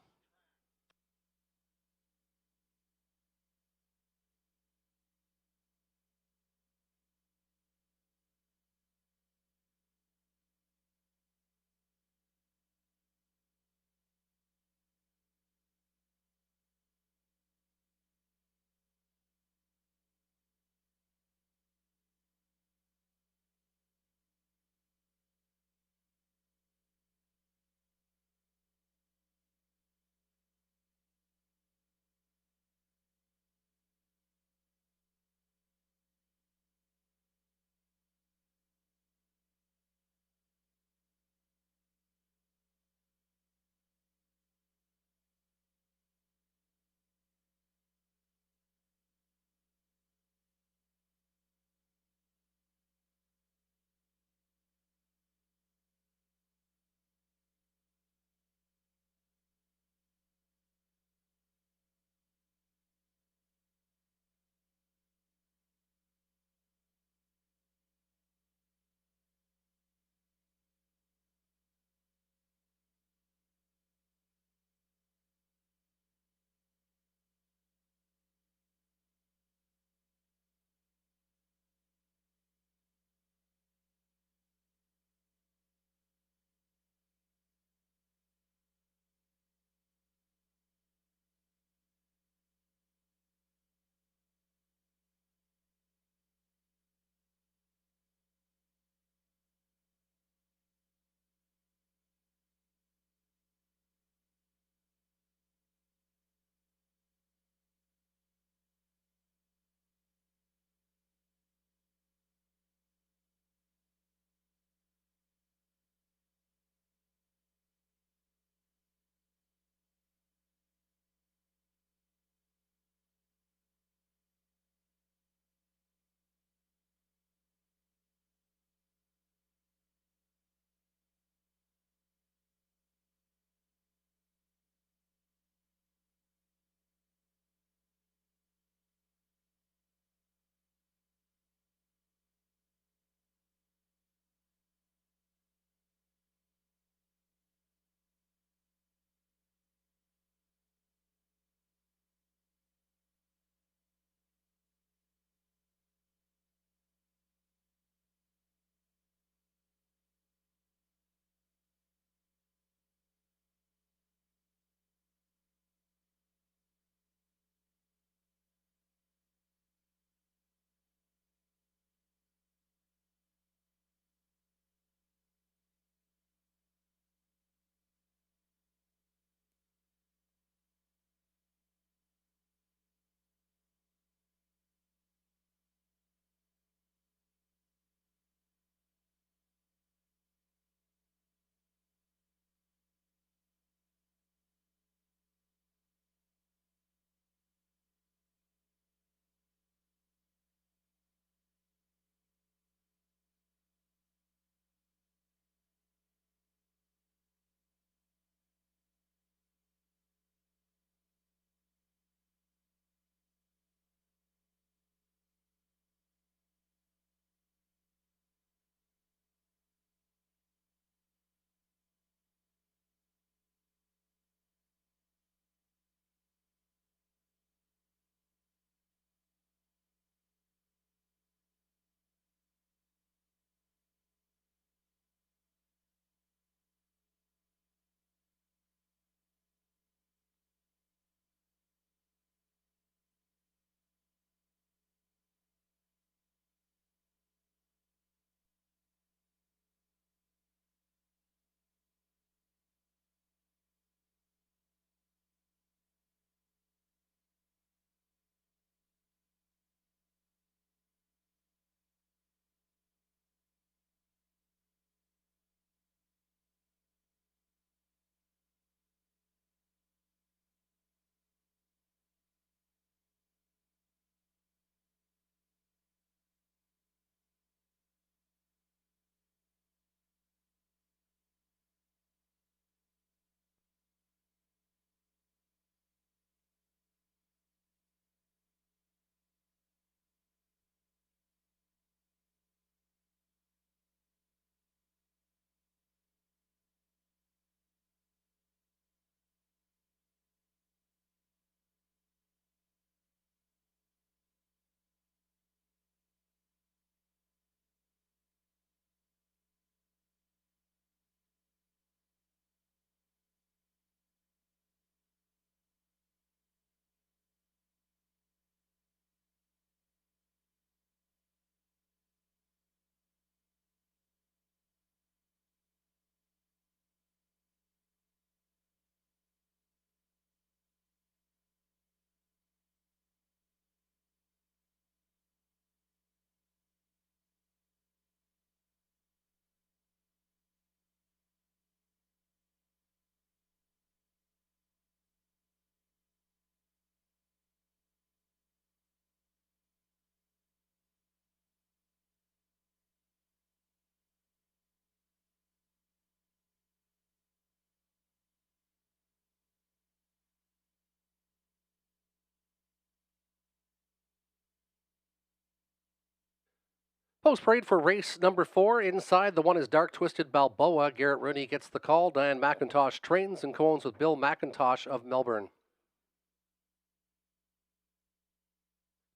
Post parade for race number 4. Inside, the one is Dark Twisted Balboa. Garrett Rooney gets the call. Diane McIntosh trains and co-owns with Bill McIntosh of Melbourne.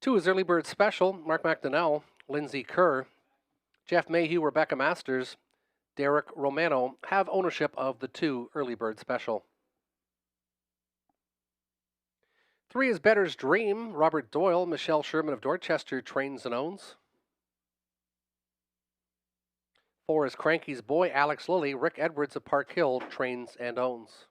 2 is Early Bird Special. Mark McDonnell, Lindsay Kerr, Jeff Mayhew, Rebecca Masters, Derek Romano have ownership of the 2 Early Bird Special. 3 is Better's Dream. Robert Doyle, Michelle Sherman of Dorchester trains and owns. 4 is Cranky's Boy. Alex Lilly, Rick Edwards of Park Hill trains and owns.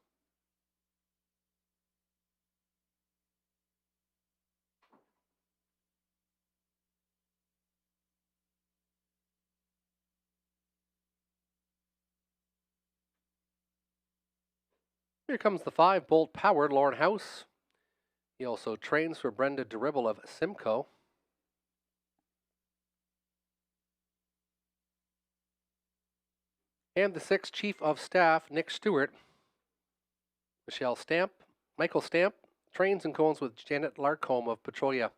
Here comes the 5, Bolt Powered, Lauren House. He also trains for Brenda Deribble of Simcoe. And the 6, Chief of Staff, Nick Stewart. Michael Stamp, trains and co-owns with Janet Larcombe of Petrolia.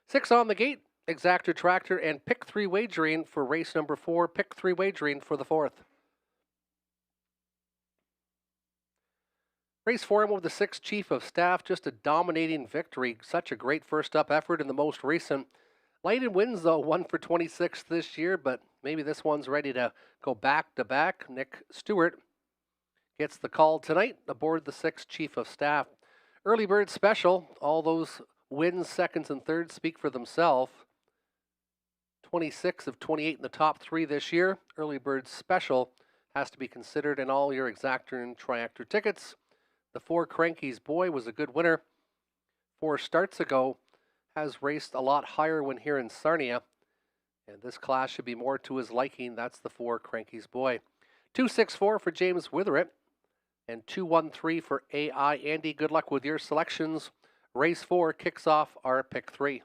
6 on the gate, Exactor Tractor, and Pick 3 wagering for race number 4. Pick 3 wagering for the 4th. Race 4 with the 6, Chief of Staff, just a dominating victory. Such a great first up effort in the most recent. Lighted wins, though, 1 for 26 this year, but maybe this one's ready to go back to back. Nick Stewart gets the call tonight aboard the 6, Chief of Staff. Early Bird Special, all those wins, seconds, and thirds speak for themselves. 26 of 28 in the top 3 this year. Early Bird Special has to be considered in all your Exactor and Triactor tickets. The 4, Cranky's Boy, was a good winner 4 starts ago. Has raced a lot higher when here in Sarnia. And this class should be more to his liking. That's the 4, Cranky's Boy. 264 for James Witheritt. And 213 for AI Andy. Good luck with your selections. Race 4 kicks off our Pick 3.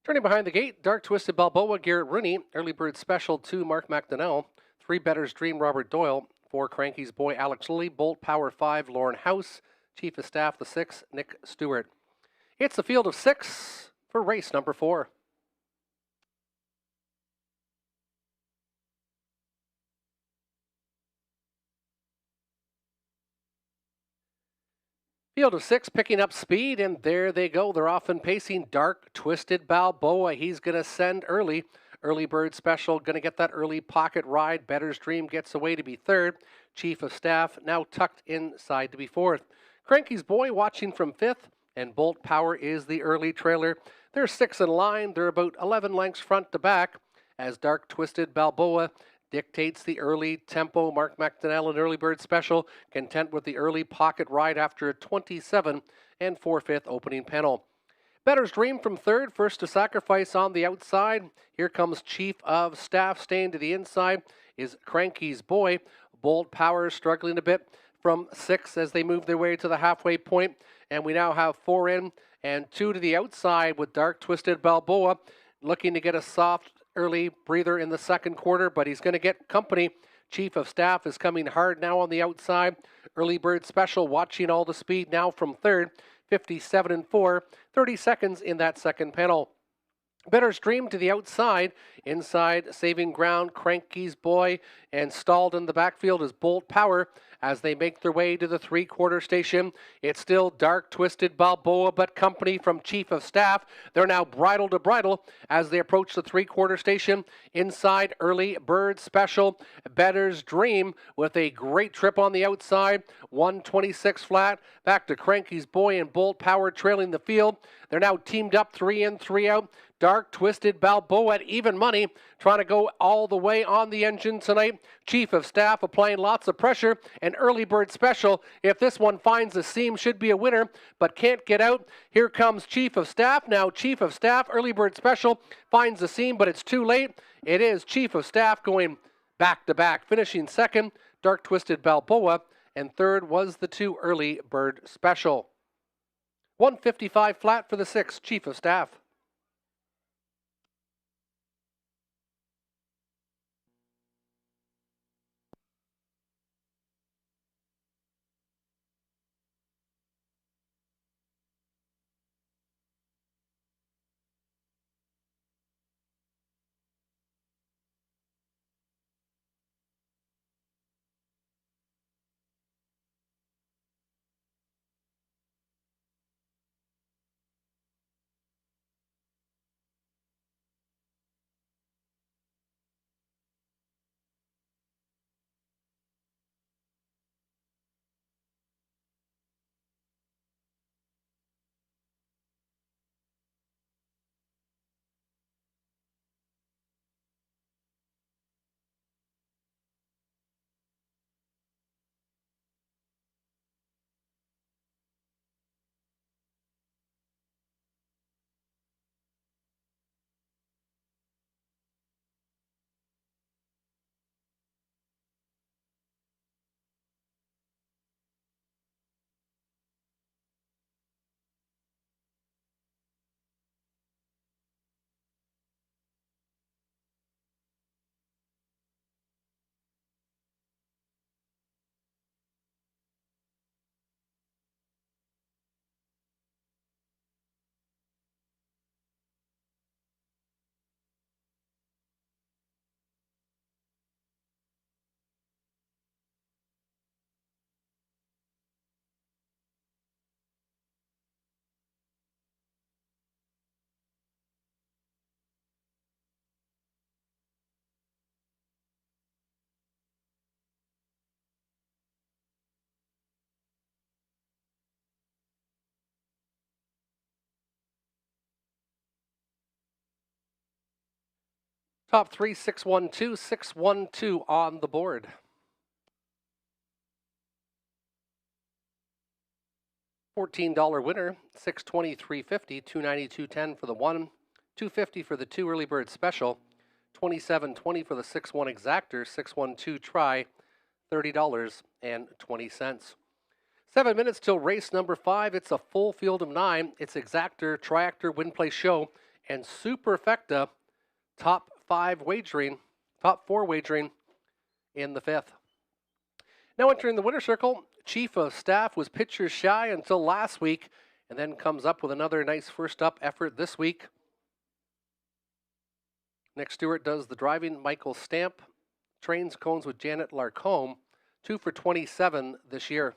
Turning behind the gate, Dark Twisted Balboa, Garrett Rooney. Early Bird Special 2, Mark McDonnell. 3, Better's Dream, Robert Doyle. 4, Cranky's Boy, Alex Lilly. Bolt Power 5, Lauren House. Chief of Staff, the 6, Nick Stewart. It's the field of 6 for race number 4. Field of 6 picking up speed, and there they go. They're off and pacing. Dark Twisted Balboa. He's going to send early. Early Bird Special going to get that early pocket ride. Better's Dream gets away to be 3rd. Chief of Staff now tucked inside to be 4th. Cranky's Boy watching from 5th, and Bolt Power is the early trailer. They're 6 in line. They're about 11 lengths front to back as Dark Twisted Balboa dictates the early tempo. Mark McDonnell, an Early Bird Special, content with the early pocket ride after a 27 and 4/5 opening panel. Better's Dream from 3rd, first to sacrifice on the outside. Here comes Chief of Staff, staying to the inside is Cranky's Boy. Bolt Power struggling a bit from 6 as they move their way to the halfway point, and we now have 4 in and 2 to the outside with Dark Twisted Balboa looking to get a soft early breather in the second quarter, but he's going to get company. Chief of Staff is coming hard now on the outside. Early Bird Special watching all the speed now from 3rd, 57 and 4, 30 seconds in that second panel. Better's Dream to the outside. Inside, saving ground, Cranky's Boy, and stalled in the backfield is Bolt Power as they make their way to the three-quarter station. It's still Dark Twisted Balboa, but company from Chief of Staff. They're now bridle to bridle as they approach the three-quarter station. Inside, Early Bird Special, Better's Dream with a great trip on the outside. 126 flat. Back to Cranky's Boy and Bolt Power trailing the field. They're now teamed up 3 in, 3 out. Dark Twisted Balboa at even money, trying to go all the way on the engine tonight. Chief of Staff applying lots of pressure, and Early Bird Special, if this one finds a seam, should be a winner, but can't get out. Here comes Chief of Staff. Now Chief of Staff, Early Bird Special, finds the seam, but it's too late. It is Chief of Staff going back to back, finishing 2nd, Dark Twisted Balboa, and 3rd was the 2 Early Bird Special. 155 flat for the 6, Chief of Staff. Top 3, 612, 612 on the board. $14 winner, 623.50, 292.10 for the 1, 250 for the 2 Early Bird Special, 27.20 for the 6-1 Exactor, 612 try, $30.20. 7 minutes till race number 5. It's a full field of 9. It's Exactor, Triactor, Win Play Show, and Superfecta top four wagering in the 5th. Now entering the winner circle, Chief of Staff was pitcher shy until last week, and then comes up with another nice first up effort this week. Nick Stewart does the driving. Michael Stamp trains cones with Janet Larcombe, 2 for 27 this year.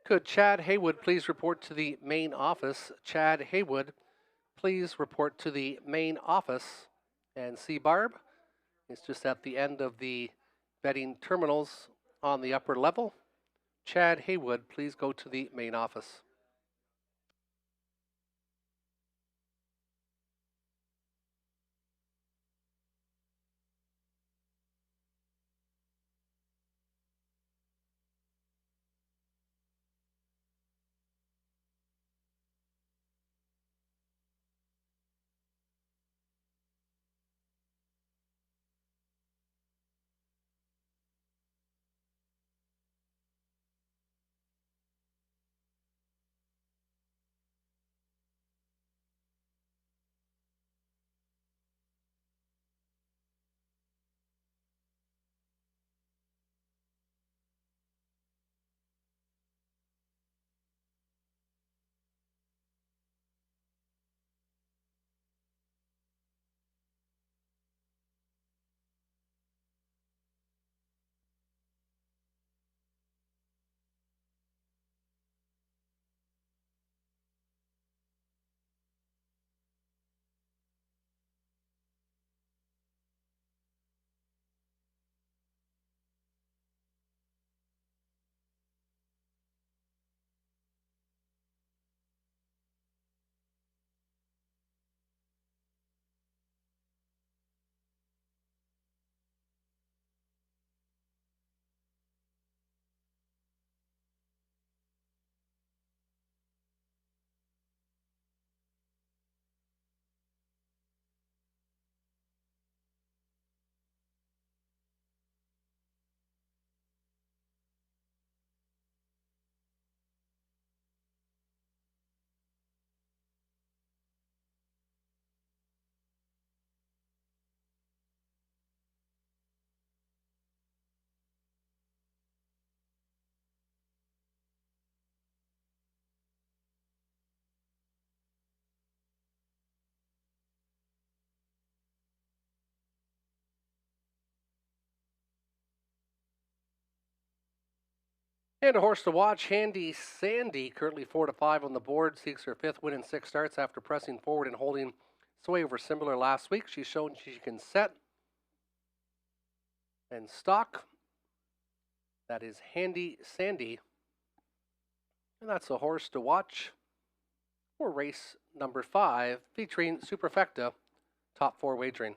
Could Chad Haywood please report to the main office? Chad Haywood, please report to the main office. And see Barb, it's just at the end of the betting terminals on the upper level. Chad Haywood, please go to the main office. And a horse to watch, Handy Sandy, currently 4 to 5 on the board, seeks her 5th win in 6 starts after pressing forward and holding sway over Similar last week. She's shown she can set and stalk. That is Handy Sandy. And that's a horse to watch for race number 5, featuring Superfecta, top 4 wagering.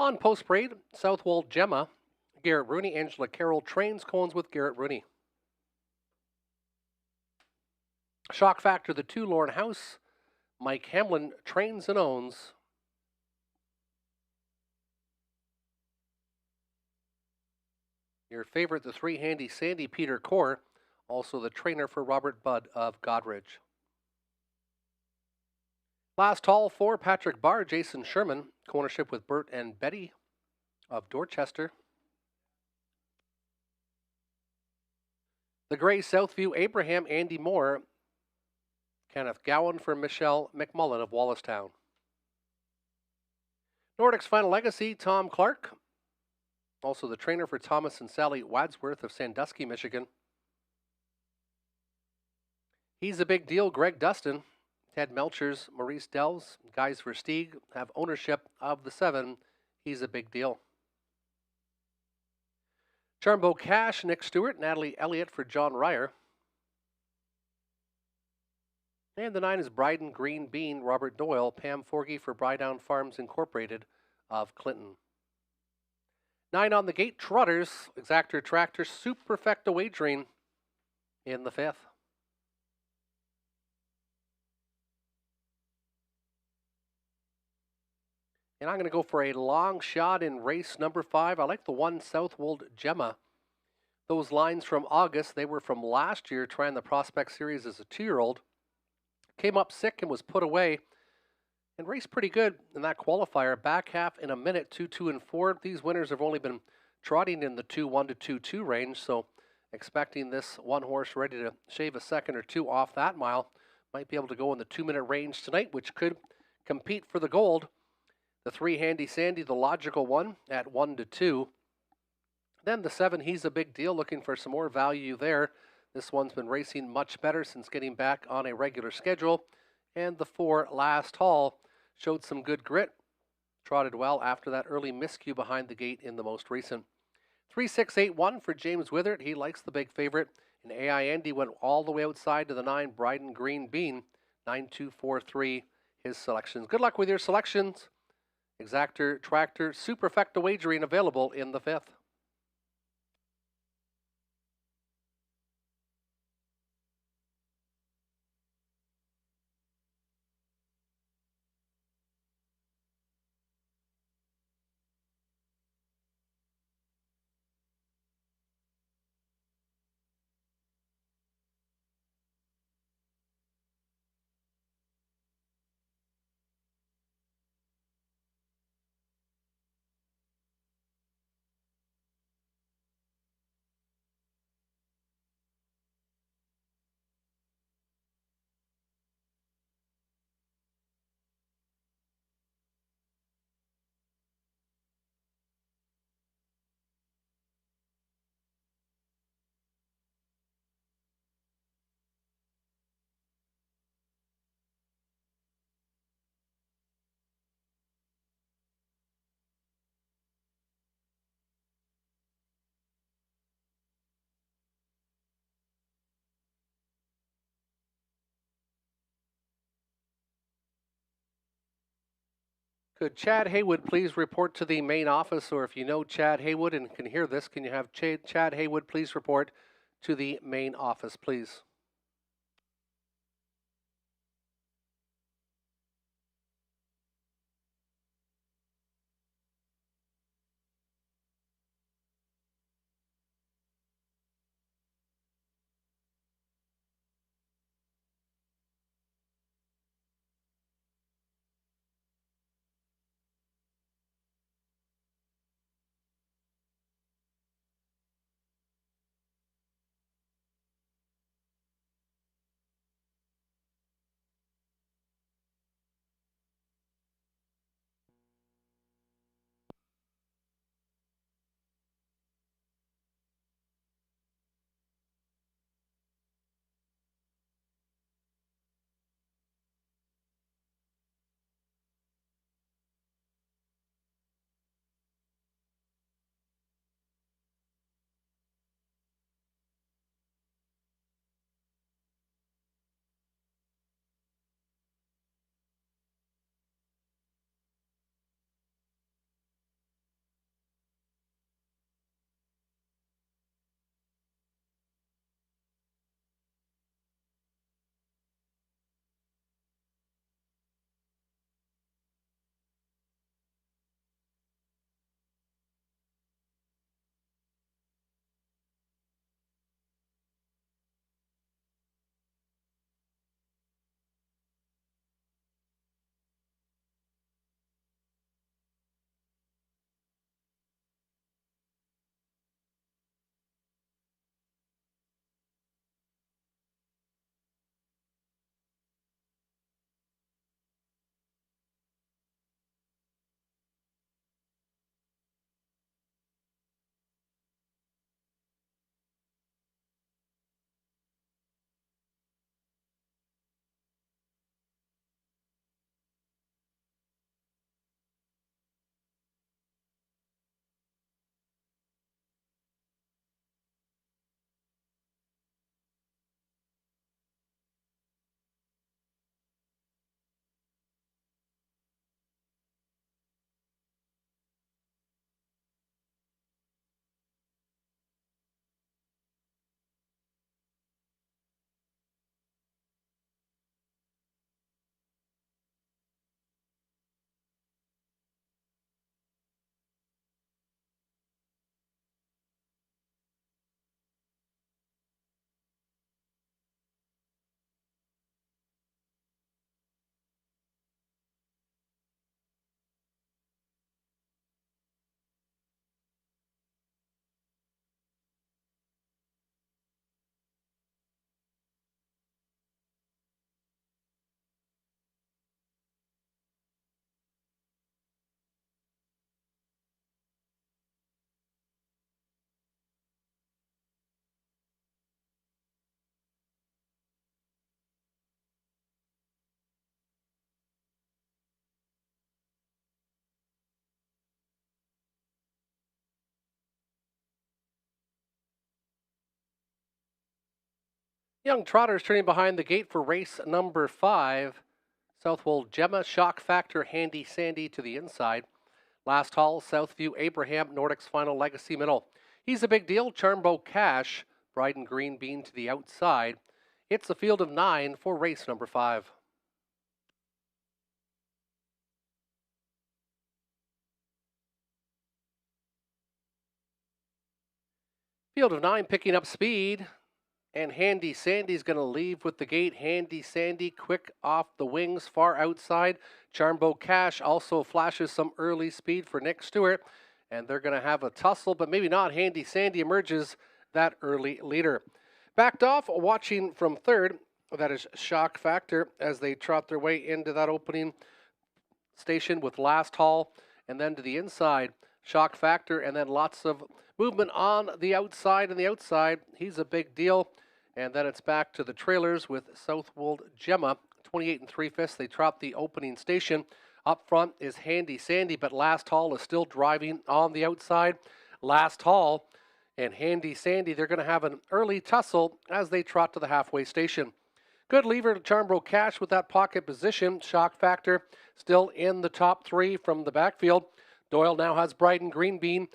On post parade, Southwold Gemma, Garrett Rooney, Angela Carroll trains cones with Garrett Rooney. Shock Factor, the 2, Lauren House, Mike Hamlin trains and owns. Your favorite, the 3, Handy Sandy, Peter Core, also the trainer for Robert Budd of Godridge. Last haul, 4, Patrick Barr, Jason Sherman, co-ownership with Bert and Betty of Dorchester. The Grey Southview, Abraham, Andy Moore, Kenneth Gowan for Michelle McMullen of Wallacestown. Nordic's Final Legacy, Tom Clark, also the trainer for Thomas and Sally Wadsworth of Sandusky, Michigan. He's a Big Deal, Greg Dustin, Ted Melchers, Maurice Delves, Guys for Stieg have ownership of the 7. He's a Big Deal. Charmbo Cash, Nick Stewart, Natalie Elliott for John Ryer. And the 9 is Bryden Green Bean, Robert Doyle, Pam Forgy for Brydown Farms Incorporated of Clinton. 9 on the gate, Trotters, Exactor Tractor, Superfecta Wagering in the 5th. And I'm going to go for a long shot in race number 5. I like the 1, Southwold Gemma. Those lines from August, they were from last year, trying the Prospect Series as a 2-year-old. Came up sick and was put away and raced pretty good in that qualifier. Back half in a minute, 2, 2, and 4. These winners have only been trotting in the 2, 1 to 2, 2 range, so expecting this one horse ready to shave a second or 2 off that mile. Might be able to go in the 2-minute range tonight, which could compete for the gold. The 3, Handy Sandy, the logical one at 1 to 2. Then the 7, He's a Big Deal, looking for some more value there. This one's been racing much better since getting back on a regular schedule. And the 4, Last Haul, showed some good grit. Trotted well after that early miscue behind the gate in the most recent. 3, 6, 8, 1 for James Withert. He likes the big favorite. And AI Andy went all the way outside to the 9, Bryden Green Bean. 9, 2, 4, 3, his selections. Good luck with your selections. Exactor Tractor, Superfecta Wagering available in the 5th. Could Chad Haywood please report to the main office, or if you know Chad Haywood and can hear this, can you have Chad Haywood please report to the main office, please? Young trotters turning behind the gate for race number 5. Southwold Gemma, Shock Factor, Handy Sandy to the inside. Last haul, Southview Abraham, Nordic's Final Legacy middle. He's a big deal, Charmbo Cash, Bryden Green Bean to the outside. It's a field of 9 for race number 5. Field of 9 picking up speed. And Handy Sandy's going to leave with the gate. Handy Sandy quick off the wings, far outside. Charmbo Cash also flashes some early speed for Nick Stewart. And they're going to have a tussle, but maybe not. Handy Sandy emerges that early leader. Backed off, watching from third, that is Shock Factor, as they trot their way into that opening station with last haul. And then to the inside, Shock Factor, and then lots of movement on the outside and the outside. He's a big deal. And then it's back to the trailers with Southwold Gemma, 28 3/5. They trot the opening station. Up front is Handy Sandy, but Last Haul is still driving on the outside. Last Haul and Handy Sandy, they're going to have an early tussle as they trot to the halfway station. Good lever to Charmbro Cash with that pocket position. Shock Factor still in the top 3 from the backfield. Doyle now has Bryden Green Bean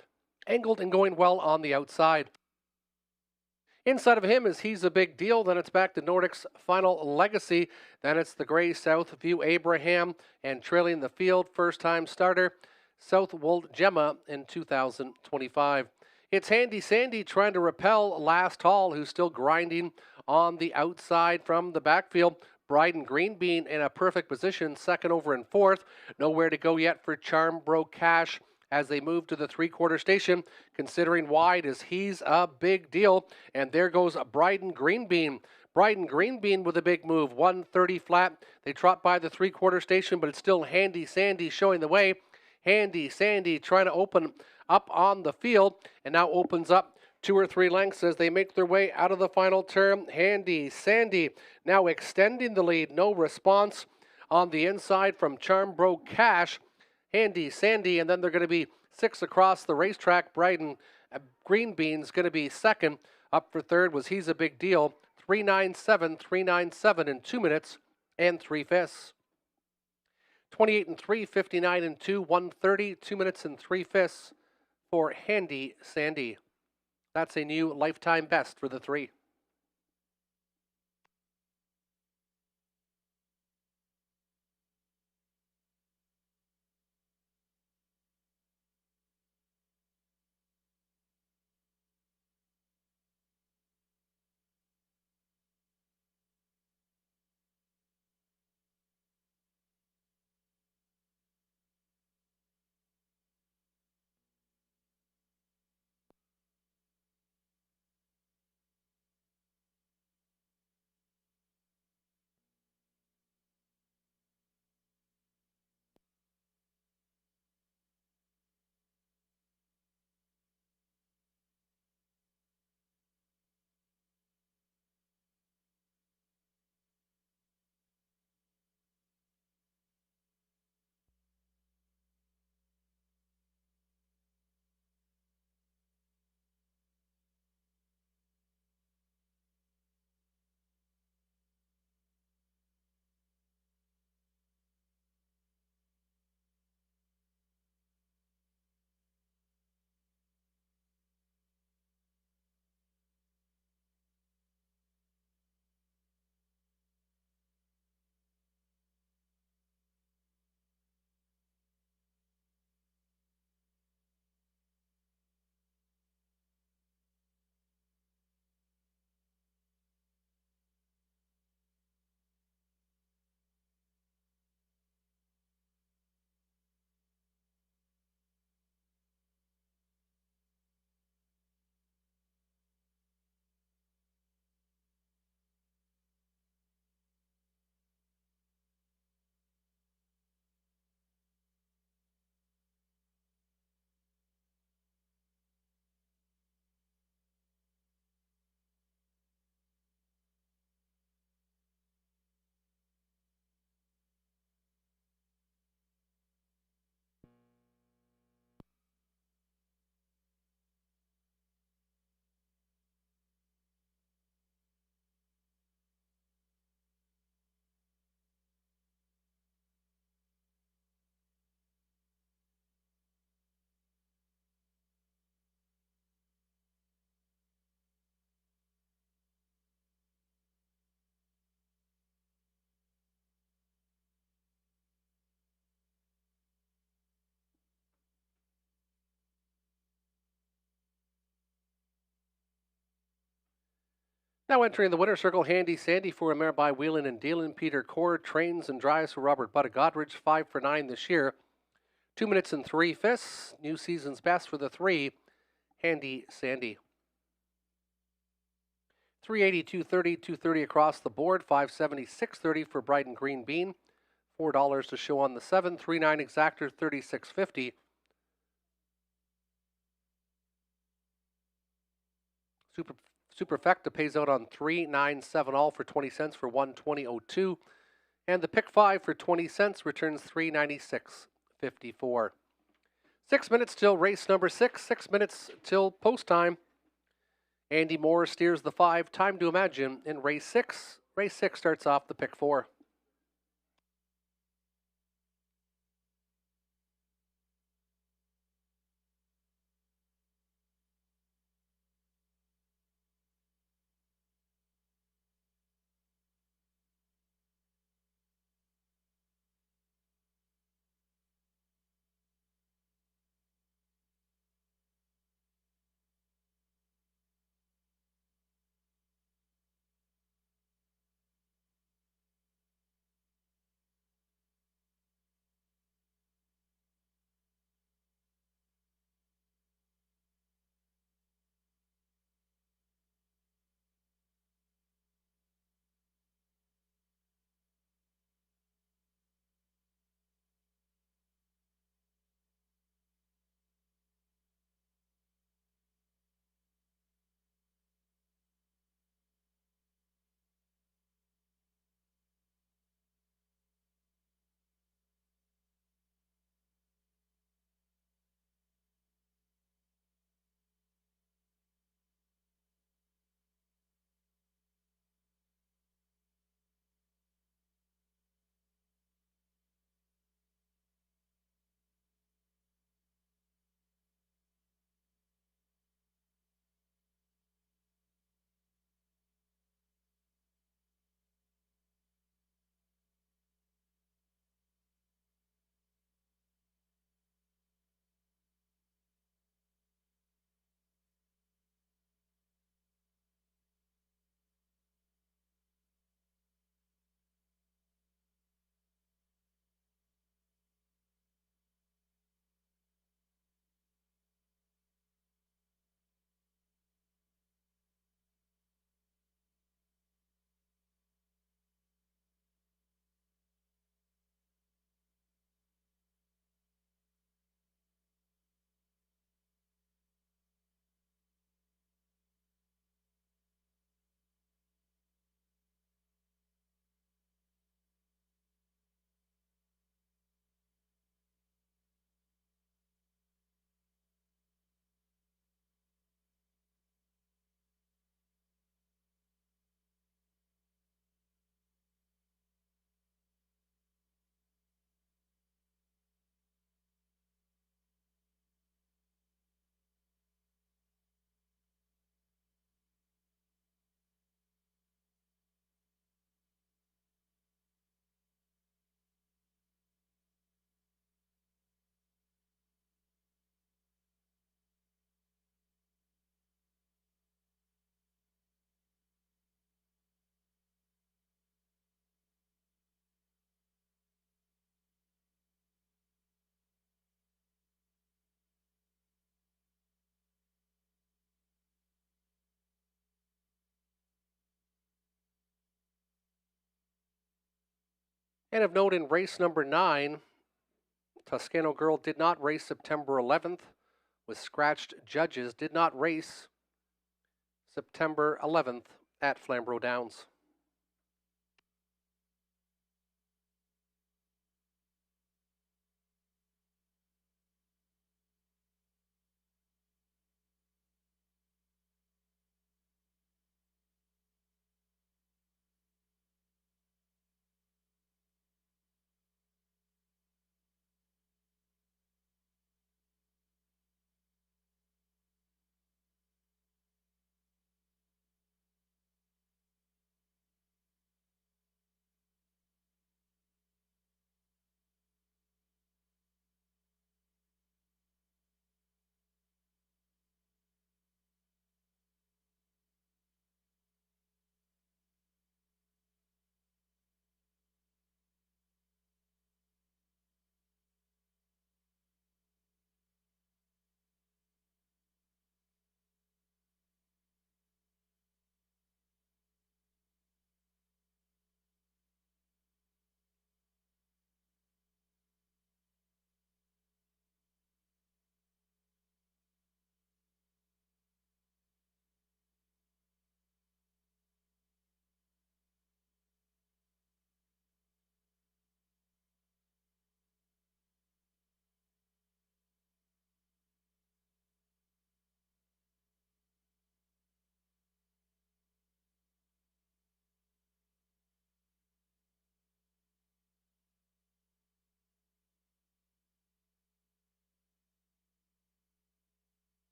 angled and going well on the outside. Inside of him is He's a Big Deal. Then it's back to Nordic's Final Legacy. Then it's the gray Southview Abraham, and trailing the field, first-time starter, Southwold Gemma in 2025. It's Handy Sandy trying to repel Last Haul, who's still grinding on the outside from the backfield. Bryden Green Bean in a perfect position, second over and fourth. Nowhere to go yet for Charmbro Cash as they move to the three-quarter station. Considering wide as He's a Big Deal. And there goes Bryden Green Bean. Bryden Green Bean with a big move, 130 flat. They trot by the three-quarter station, but it's still Handy Sandy showing the way. Handy Sandy trying to open up on the field, and now opens up 2 or 3 lengths as they make their way out of the final turn. Handy Sandy now extending the lead. No response on the inside from Charmbro Cash. Handy Sandy, and then they're going to be 6 across the racetrack. Bryden Green Bean's going to be second. Up for third was He's a Big Deal. 397 in 2 minutes and 3/5. 28 3, 59 2, 130, 2 minutes and 3/5 for Handy Sandy. That's a new lifetime best for the 3. Now entering the winner's circle, Handy Sandy for a mare by Whelan and Dealin. Peter Core trains and drives for Robert Butta Godrich, 5 for 9 this year. 2 minutes and 3/5. New season's best for the 3, Handy Sandy. 380, 230, 230 across the board. 570, 630 for Brighton Green Bean. $4 to show on the 7. 3.9 exactor, 36.50. Superfecta pays out on 3.97 all for 20 cents for 120.02. And the pick 5 for 20 cents returns 396.54. 6 minutes till race number 6. 6 minutes till post time. Andy Moore steers the 5, Time to Imagine, in race 6. Race 6 starts off the pick 4. And of note, in race number 9, Toscano Girl did not race September 11th with scratched judges, did not race September 11th at Flamborough Downs.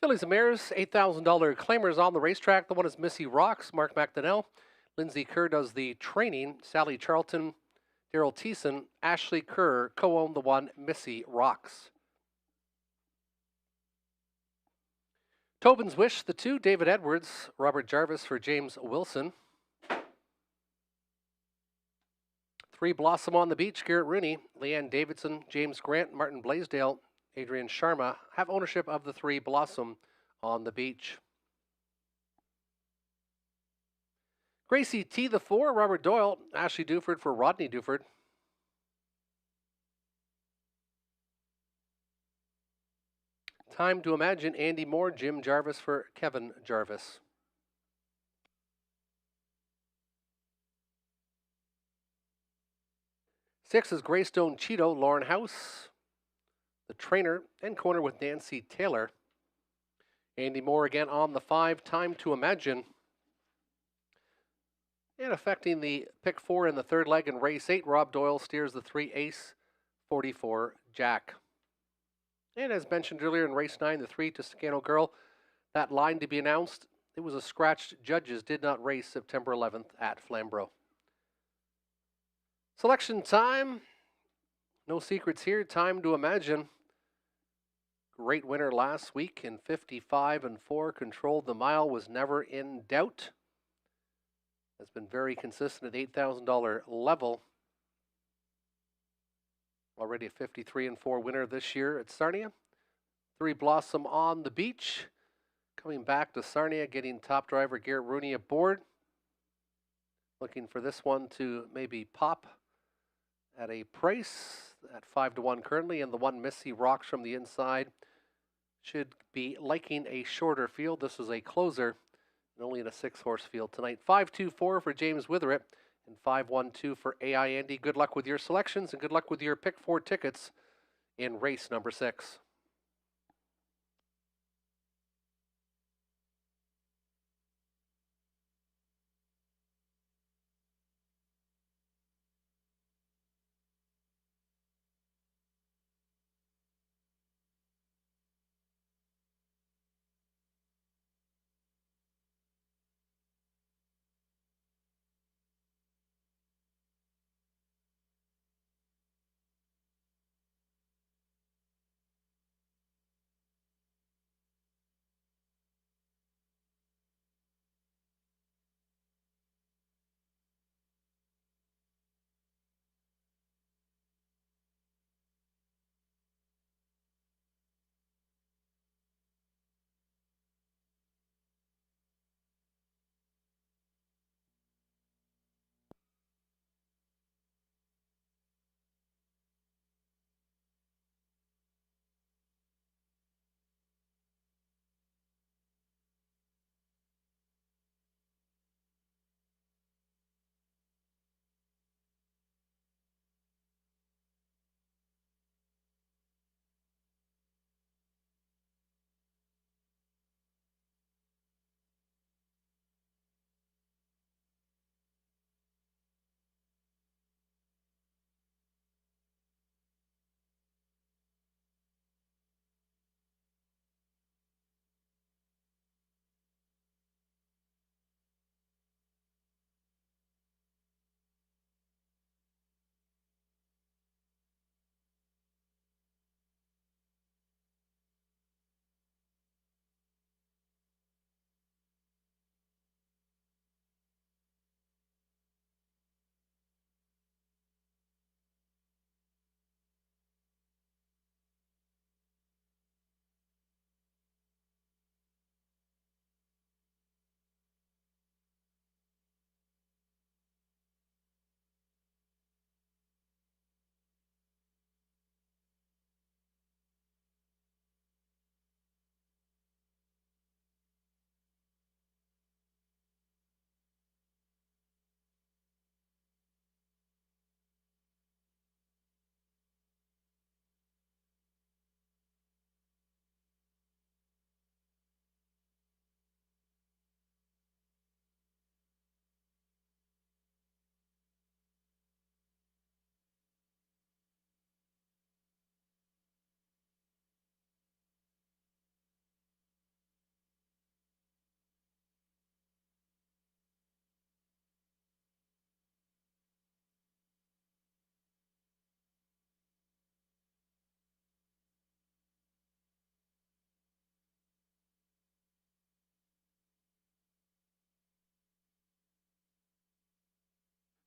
Fillies and Mares, $8,000 claimers on the racetrack. The one is Missy Rocks, Mark McDonnell. Lindsay Kerr does the training. Sally Charlton, Daryl Thiessen, Ashley Kerr co-own the one, Missy Rocks. Tobin's Wish, the two, David Edwards, Robert Jarvis for James Wilson. 3 Blossom on the Beach, Garrett Rooney, Leanne Davidson, James Grant, Martin Blaisdell, Adrian Sharma have ownership of the 3 Blossom on the Beach. Gracie T, the 4, Robert Doyle, Ashley Duford for Rodney Duford. Time to Imagine, Andy Moore, Jim Jarvis for Kevin Jarvis. Six is Greystone Cheeto, Lauren House, the trainer, and corner with Nancy Taylor. Andy Moore again on the 5, Time to Imagine. And affecting the pick 4 in the third leg in race 8, Rob Doyle steers the 3 Ace, 44 Jack. And as mentioned earlier in race 9, the 3 Toscano Girl, that line to be announced, it was a scratched. Judges did not race September 11th at Flamborough. Selection time. No secrets here. Time to Imagine. Great winner last week in 55-4. Controlled the mile, was never in doubt. Has been very consistent at $8,000 level. Already a 53-4 winner this year at Sarnia. 3 Blossom on the Beach. Coming back to Sarnia, getting top driver Garrett Rooney aboard. Looking for this one to maybe pop at a price at 5-1 currently, and the one Missy Rocks from the inside should be liking a shorter field. This is a closer, and only in a 6-horse field tonight. 5-2-4 for James Witherett, and 5-1-2 for AI Andy. Good luck with your selections, and good luck with your pick 4 tickets in race number 6.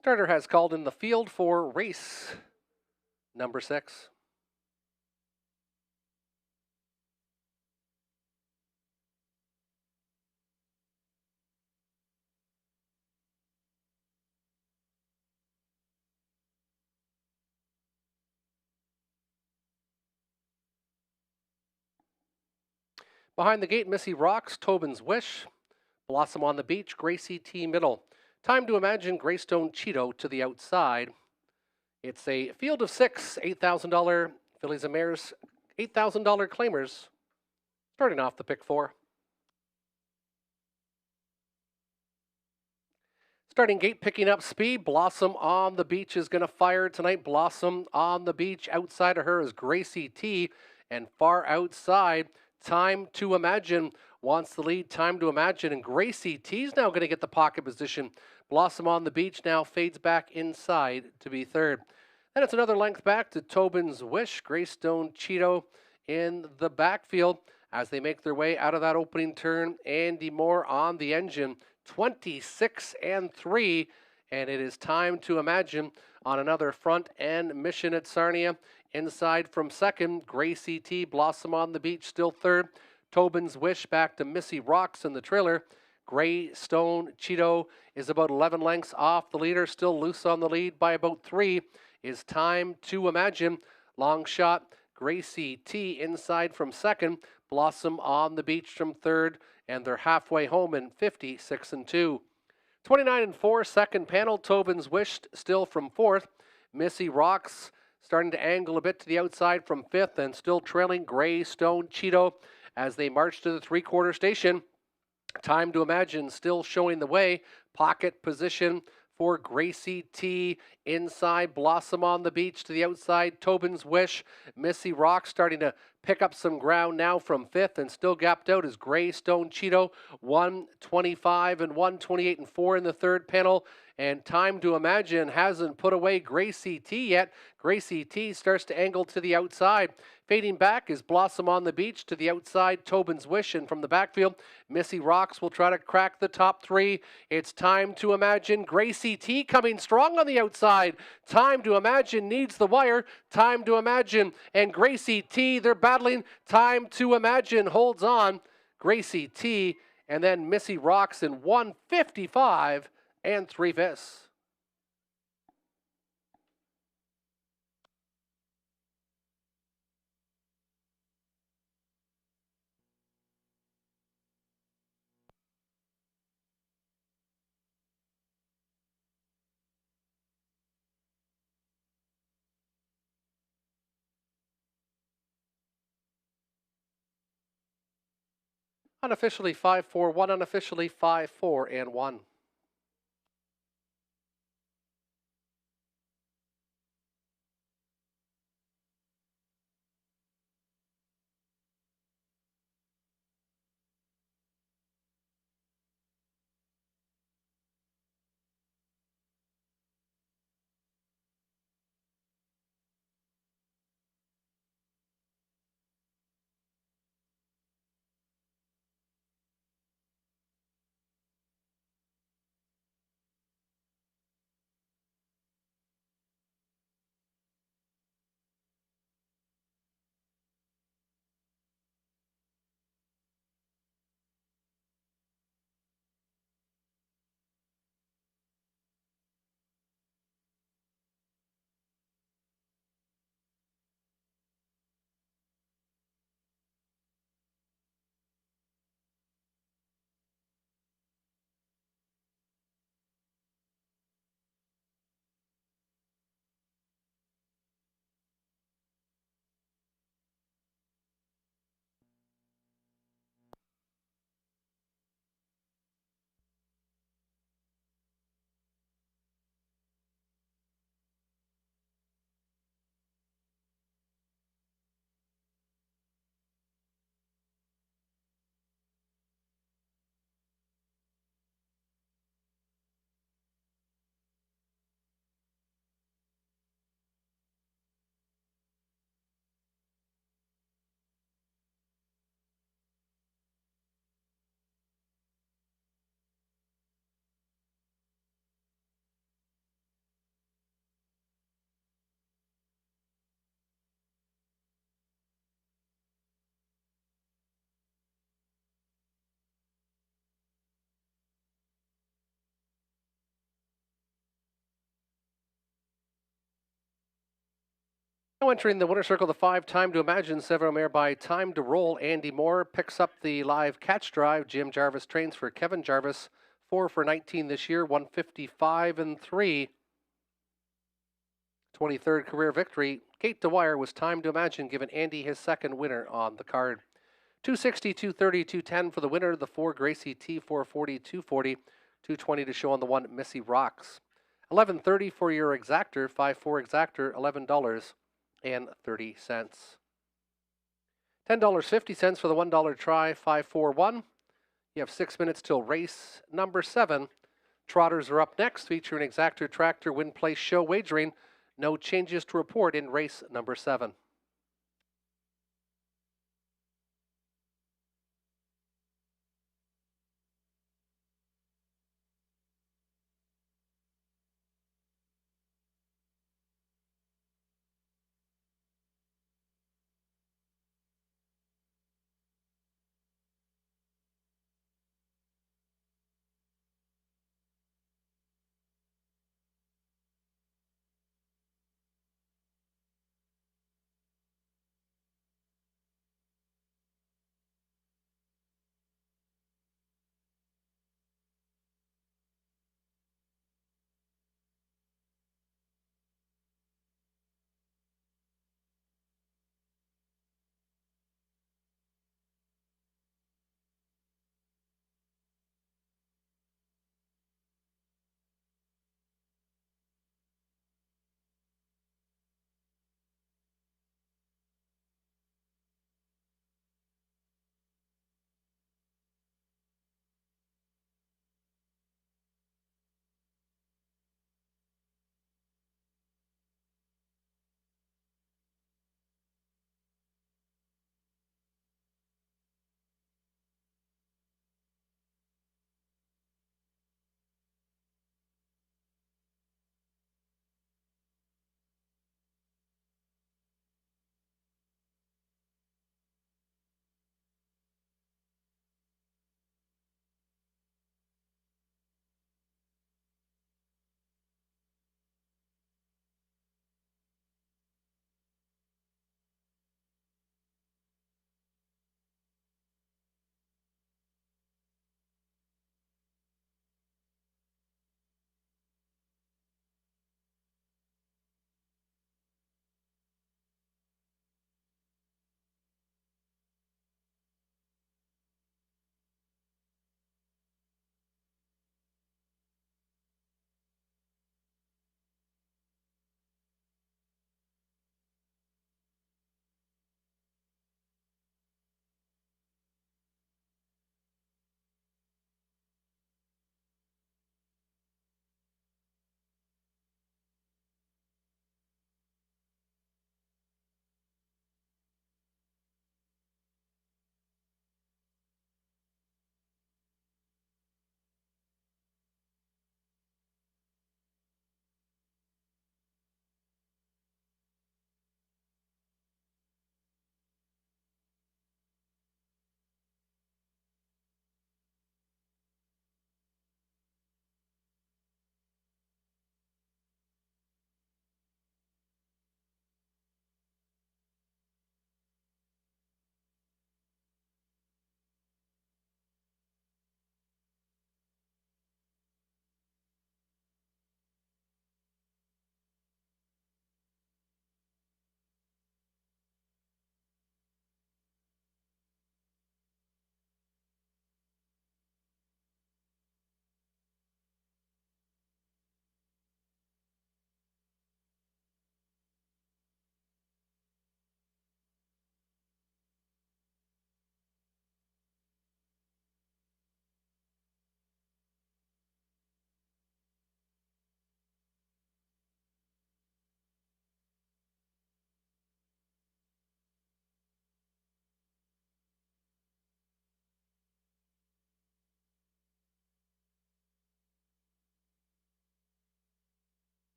Starter has called in the field for race number 6. Behind the gate, Missy Rocks, Tobin's Wish, Blossom on the Beach, Gracie T middle. Time to Imagine, Greystone Cheeto to the outside. It's a field of 6, $8,000 fillies and mares, $8,000 claimers. Starting off the pick 4. Starting gate, picking up speed. Blossom on the Beach is going to fire tonight. Blossom on the Beach. Outside of her is Gracie T. And far outside, Time to Imagine wants the lead. Time to Imagine. And Gracie T's now going to get the pocket position. Blossom on the Beach now fades back inside to be third. Then it's another length back to Tobin's Wish. Greystone Cheeto in the backfield as they make their way out of that opening turn. Andy Moore on the engine. 26-3, and it is Time to Imagine on another front end mission at Sarnia. Inside from second, Gracie T. Blossom on the Beach still third. Tobin's Wish back to Missy Rocks in the trailer. Greystone Cheeto is about 11 lengths off the leader, still loose on the lead by about 3. Is Time to Imagine. Long shot, Gracie T inside from second. Blossom on the Beach from third, and they're halfway home in 56-2. 29-4, second panel. Tobin's Wish still from fourth. Missy Rocks starting to angle a bit to the outside from fifth, and still trailing Greystone Cheeto as they march to the three-quarter station. Time to Imagine still showing the way. Pocket position for Gracie T. Inside, Blossom on the Beach to the outside. Tobin's Wish. Missy Rock starting to pick up some ground now from fifth, and still gapped out is Greystone Cheeto. 125 and 128 and 4 in the third panel. And Time to Imagine hasn't put away Gracie T yet. Gracie T starts to angle to the outside. Fading back is Blossom on the Beach to the outside. Tobin's Wish, and from the backfield, Missy Rocks will try to crack the top 3. It's Time to Imagine. Gracie T coming strong on the outside. Time to Imagine needs the wire. Time to Imagine and Gracie T, they're battling. Time to Imagine holds on. Gracie T, and then Missy Rocks in 155 and 3/5. Unofficially 5-4-1, unofficially 5-4-1. Now entering the winner circle, the 5 Time to Imagine, 7 mare by Time to Roll. Andy Moore picks up the live catch drive. Jim Jarvis trains for Kevin Jarvis. 4 for 19 this year, 155 and 3. 23rd career victory. Gate to Wire was Time to Imagine, giving Andy his second winner on the card. 260, 230, 210 for the winner. The 4 Gracie T, 440, 240, 220 to show on the 1 Missy Rocks. 1130 for your exactor, 5-4 exactor, $11.30. $10.50 for the $1 try, 541. You have 6 minutes till race number 7. Trotters are up next, featuring exactor, tractor, win, place, show wagering. No changes to report in race number 7.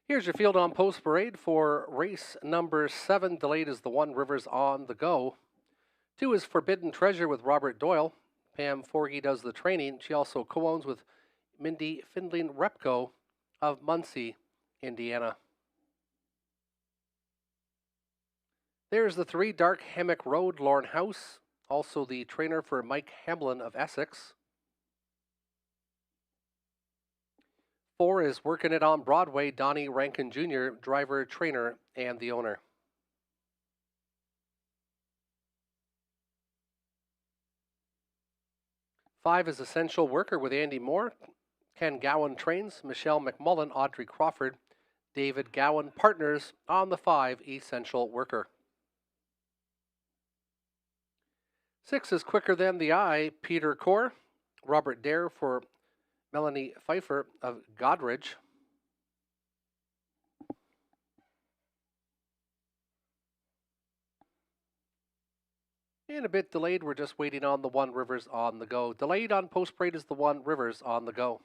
Here's your field on post parade for race number 7. Delayed is the One Rivers on the Go. 2 is Forbidden Treasure with Robert Doyle. Pam Forgy does the training. She also co-owns with Mindy Findling Repco of Muncie, Indiana. There's the 3, Dark Hammock Road, Lorne House, also the trainer for Mike Hamlin of Essex. 4 is Working It on Broadway, Donnie Rankin Jr., driver, trainer, and the owner. Five is Essential Worker with Andy Moore. Ken Gowan trains. Michelle McMullen, Audrey Crawford, David Gowan partners on the 5, Essential Worker. 6 is Quicker Than the Eye, Peter Core. Robert Dare for Melanie Pfeiffer of Godridge. And a bit delayed, we're just waiting on the One Rivers on the Go. Delayed on post parade is the One Rivers on the Go.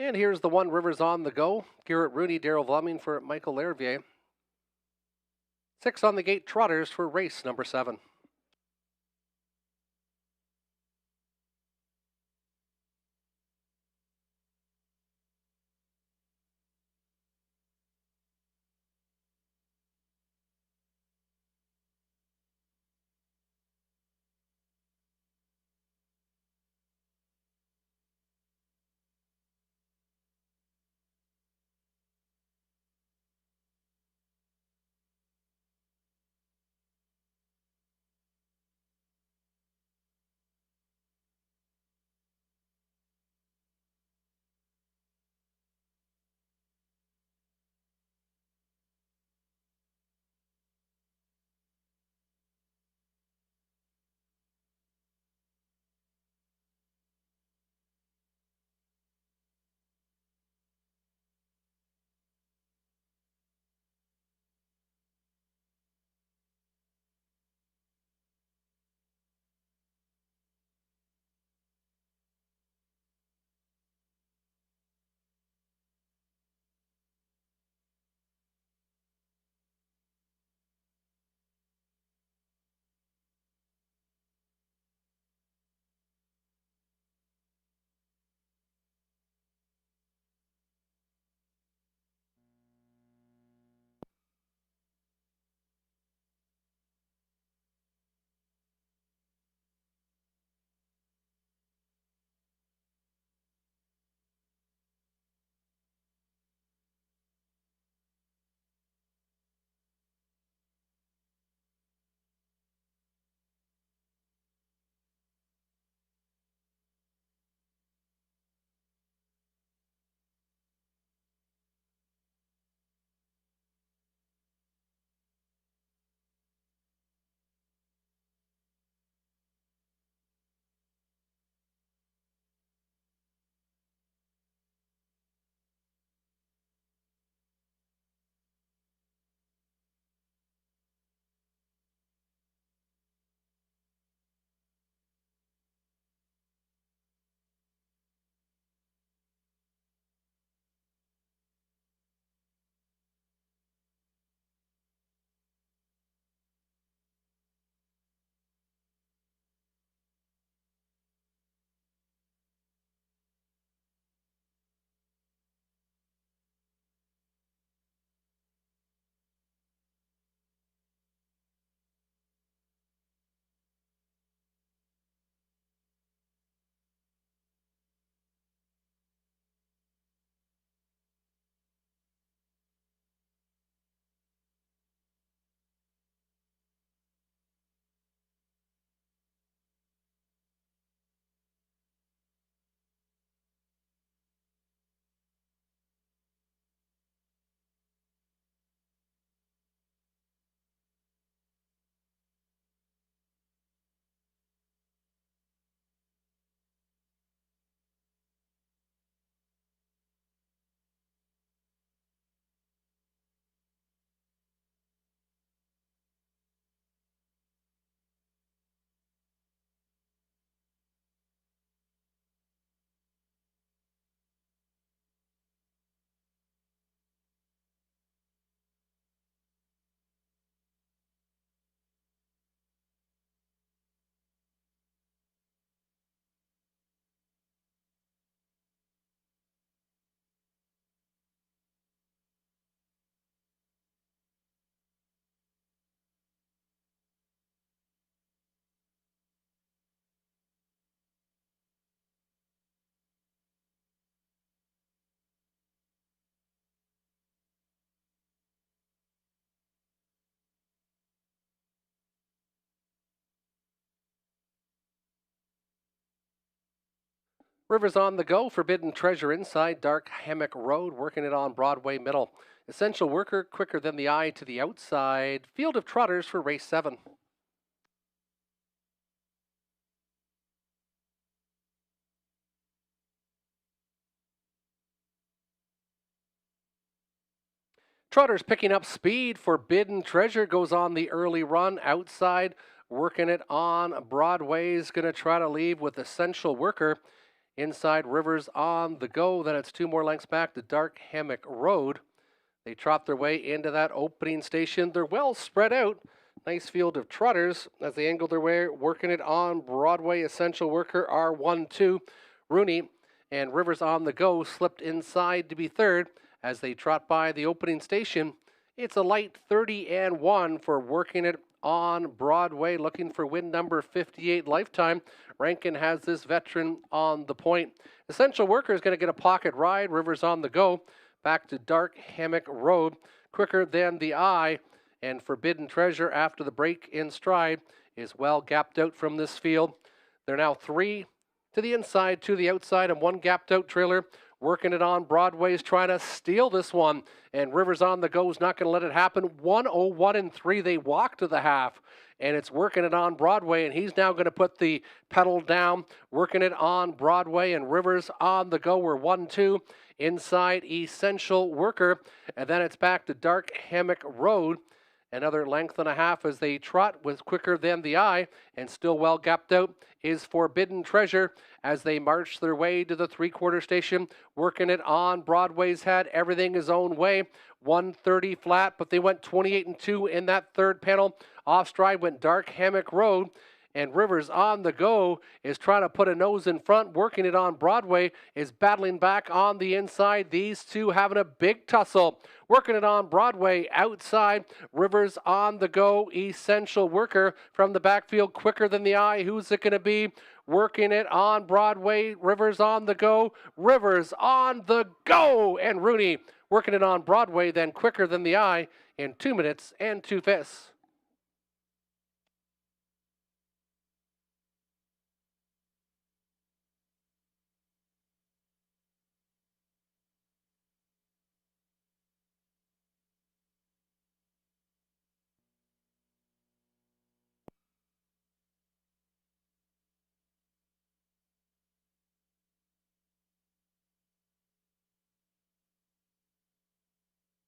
And here's the One Rivers on the Go. Garrett Rooney, Daryl Vlumming for Michael Larivier. 6 on the gate trotters for race number 7. Rivers on the go, Forbidden Treasure inside, Dark Hammock Road, working it on Broadway middle. Essential Worker, Quicker Than the Eye to the outside. Field of Trotters for race 7. Trotters picking up speed. Forbidden Treasure goes on the early run outside, working it on Broadway's going to try to leave with Essential Worker. Inside, Rivers on the go. Then it's 2 more lengths back to Dark Hammock Road. They trot their way into that opening station. They're well spread out. Nice field of trotters as they angle their way, working it on Broadway. Essential Worker R1-2. Rooney and Rivers on the go slipped inside to be third. As they trot by the opening station, it's a light 30-1 for working it on Broadway, looking for win number 58 Lifetime. Rankin has this veteran on the point. Essential Worker is going to get a pocket ride. Rivers on the go. Back to Dark Hammock Road. Quicker Than the Eye. And Forbidden Treasure after the break in stride is well gapped out from this field. They're now 3 to the inside, 2 to the outside, and 1 gapped out trailer. Working it on Broadway's trying to steal this one. And Rivers on the go is not going to let it happen. 101-3. They walk to the half. And it's working it on Broadway. And he's now going to put the pedal down. Working it on Broadway. And Rivers on the go. We're 1-2. Inside Essential Worker. And then it's back to Dark Hammock Road. Another length and a half as they trot with Quicker Than the Eye, and still well gapped out is Forbidden Treasure as they march their way to the 3/4 station, working it on Broadway's head. Everything his own way. 130 flat, but they went 28-2 in that third panel. Off stride went Dark Hammock Road. And Rivers on the go is trying to put a nose in front, working it on Broadway, is battling back on the inside. These two having a big tussle. Working it on Broadway outside. Rivers on the go. Essential Worker from the backfield, Quicker Than the Eye. Who's it going to be? Working it on Broadway. Rivers on the go. Rivers on the go. And Rooney working it on Broadway, then Quicker Than the Eye in 2 minutes and 2 fifths.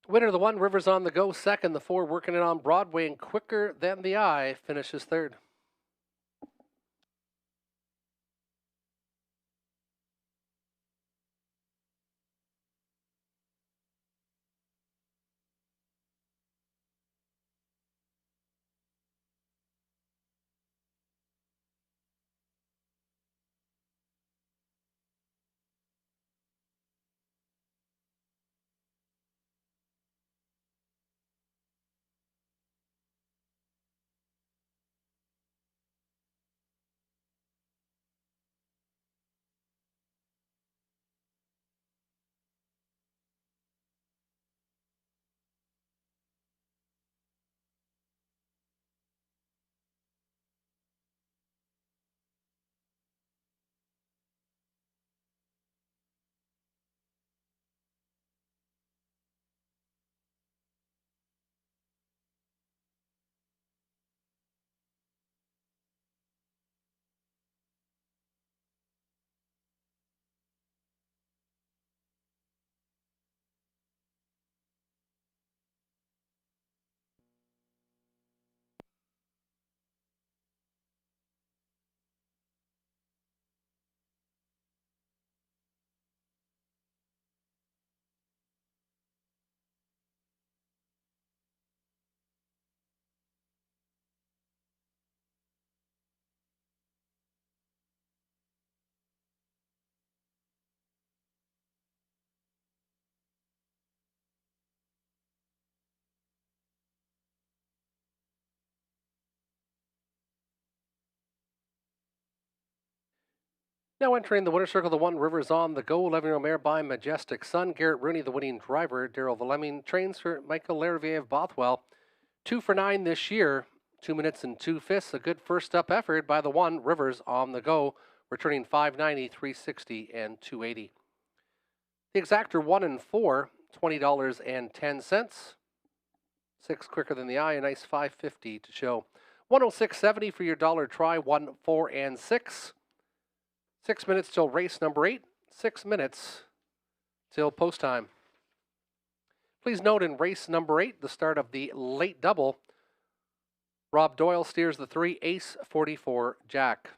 Winner the 1, Rivers on the go second. The 4 working it on Broadway, and Quicker Than the Eye finishes third. Now entering the winner's circle, the 1, Rivers on the go. 11-year-old mare by Majestic Sun. Garrett Rooney, the winning driver. Daryl Valemming trains for Michael Larivier of Bothwell. 2 for 9 this year. 2 minutes and 2 fifths. A good first up effort by the 1, Rivers on the go. returning 590, 360, and 280. The exactor 1 and 4, $20.10. 6 quicker than the eye, a nice 550 to show. 106.70 for your dollar try, 1, 4, and 6. 6 minutes till race number 8. 6 minutes till post time. Please note in race number 8, the start of the late double, Rob Doyle steers the 3, Ace 44 Jack.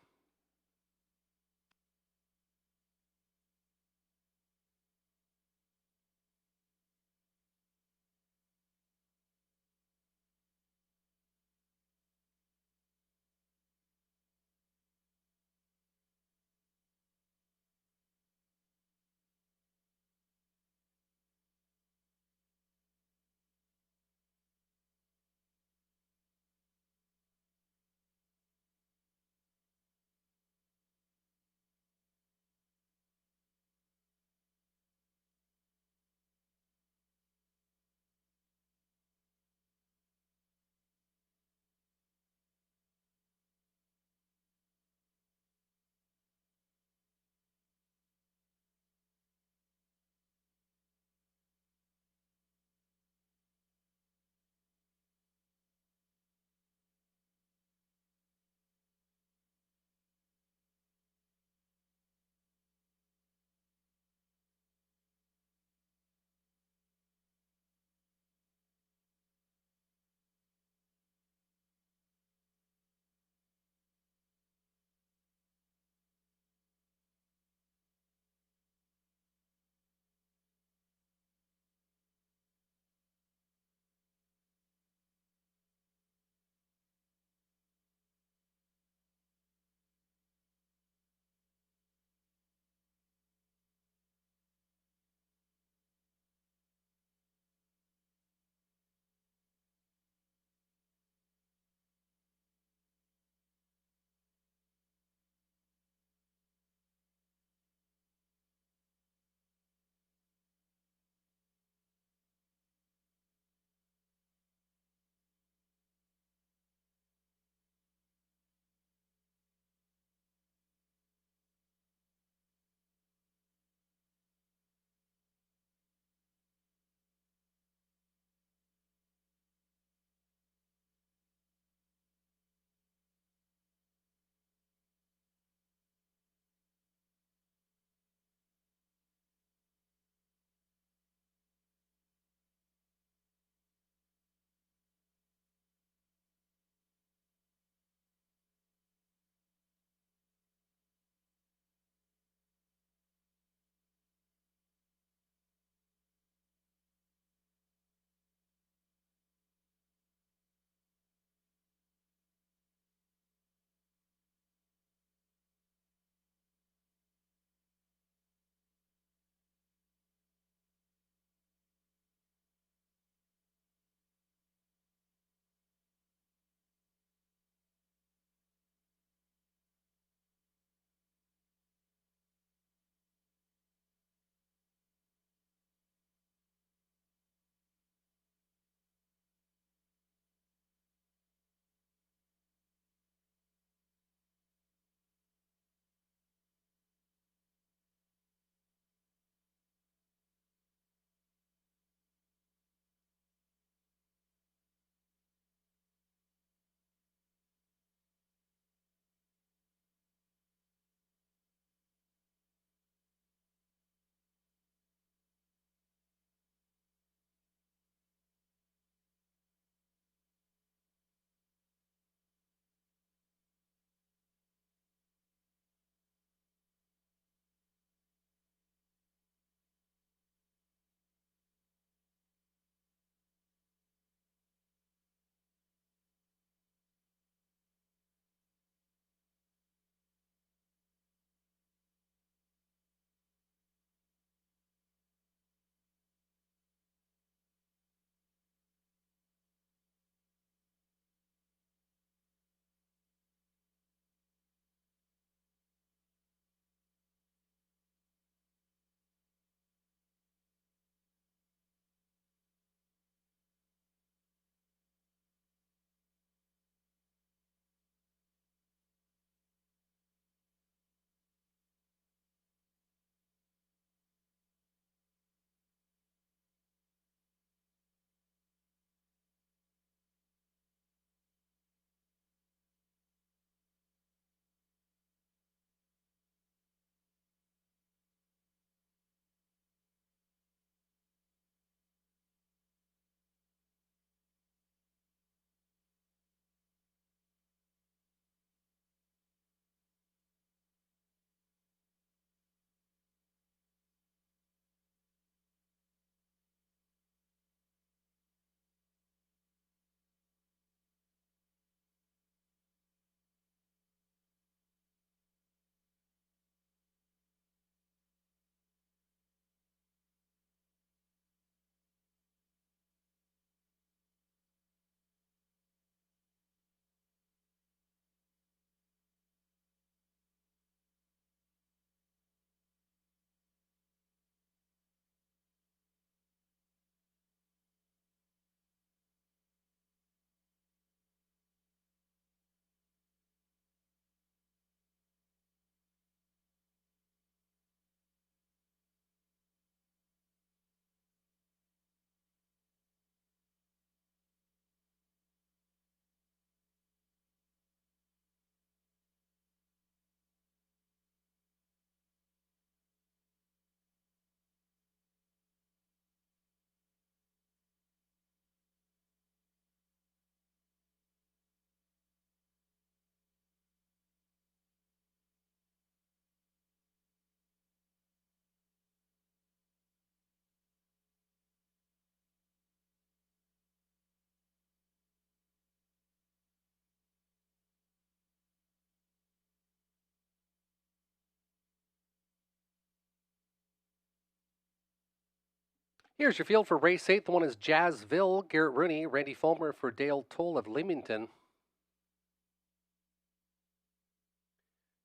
Here's your field for race 8. The one is Jazzville, Garrett Rooney, Randy Fulmer for Dale Toll of Leamington.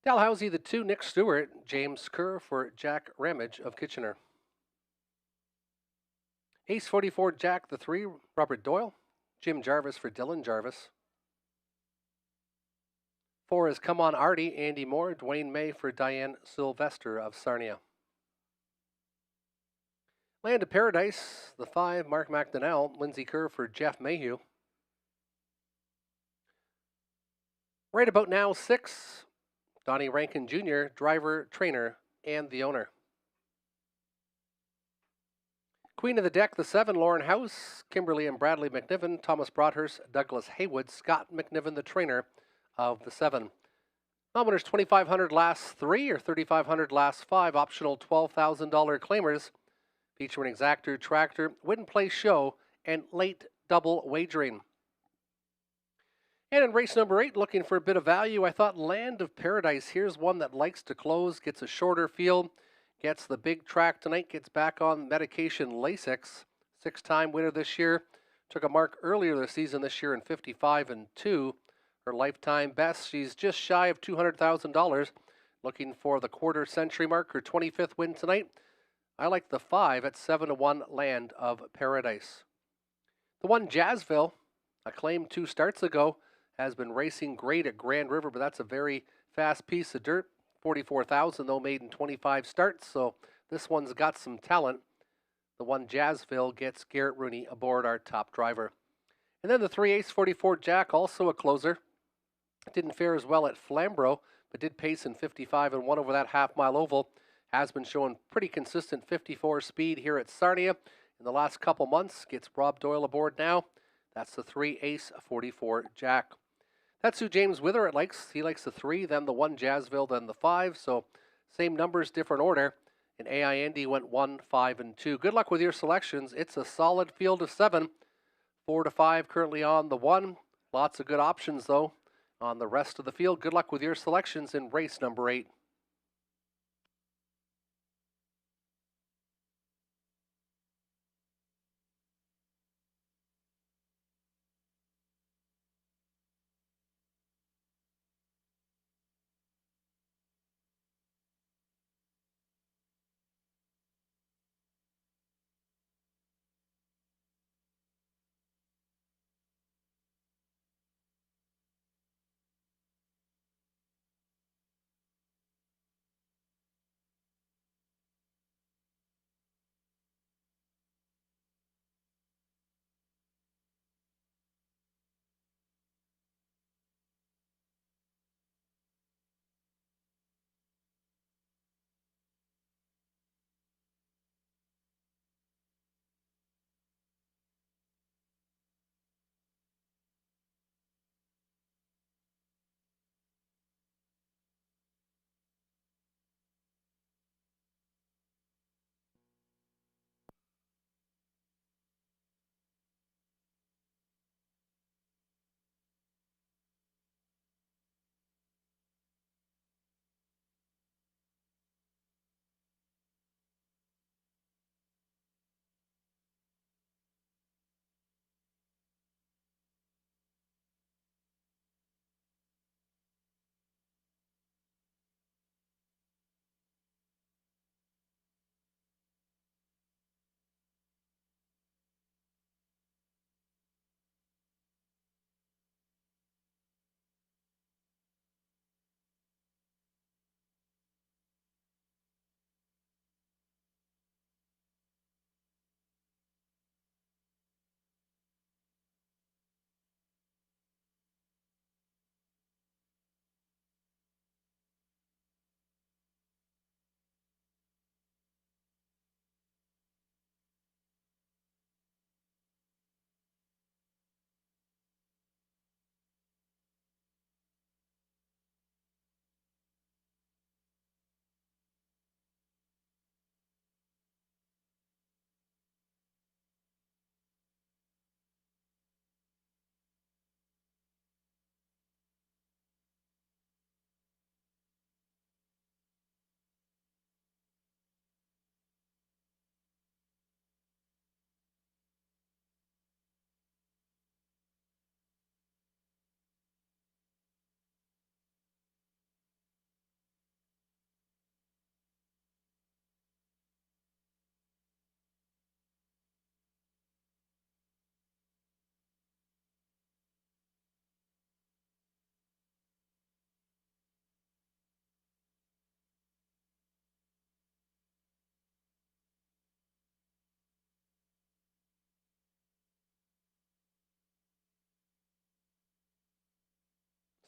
Dalhousie, the 2, Nick Stewart, James Kerr for Jack Ramage of Kitchener. Ace 44, Jack, the 3, Robert Doyle, Jim Jarvis for Dylan Jarvis. 4 is Come On Artie, Andy Moore, Dwayne May for Diane Sylvester of Sarnia. Land of Paradise, the 5, Mark McDonnell, Lindsay Kerr for Jeff Mayhew. Right about now, 6, Donnie Rankin Jr., driver, trainer, and the owner. Queen of the Deck, the 7, Lauren House, Kimberly and Bradley McNiven, Thomas Broadhurst, Douglas Haywood, Scott McNiven, the trainer of the 7. Nominers $2,500 last 3 or $3,500 last 5, optional $12,000 claimers. Featuring exactor, tractor, win, play, show, and late double wagering. And in race number 8, looking for a bit of value, I thought Land of Paradise. Here's one that likes to close, gets a shorter field, gets the big track tonight, gets back on medication Lasix. 6-time winner this year. Took a mark earlier this season this year in 55-2. Her lifetime best, she's just shy of $200,000. Looking for the quarter century mark, her 25th win tonight. I like the 5 at 7-1, Land of Paradise. The 1, Jazzville, acclaimed 2 starts ago, has been racing great at Grand River, but that's a very fast piece of dirt. 44,000 though, made in 25 starts, so this one's got some talent. The 1, Jazzville, gets Garrett Rooney aboard, our top driver. And then the 3, Ace 44, Jack, also a closer. Didn't fare as well at Flamborough, but did pace in 55-1 over that half-mile oval. Has been showing pretty consistent 54 speed here at Sarnia in the last couple months. Gets Rob Doyle aboard now. That's the 3, Ace 44, Jack. That's who James Wither likes. He likes the 3, then the 1, Jazzville, then the 5. So same numbers, different order. And AI Andy went 1, 5, and 2. Good luck with your selections. It's a solid field of 7. 4 to 5 currently on the 1. Lots of good options, though, on the rest of the field. Good luck with your selections in race number 8.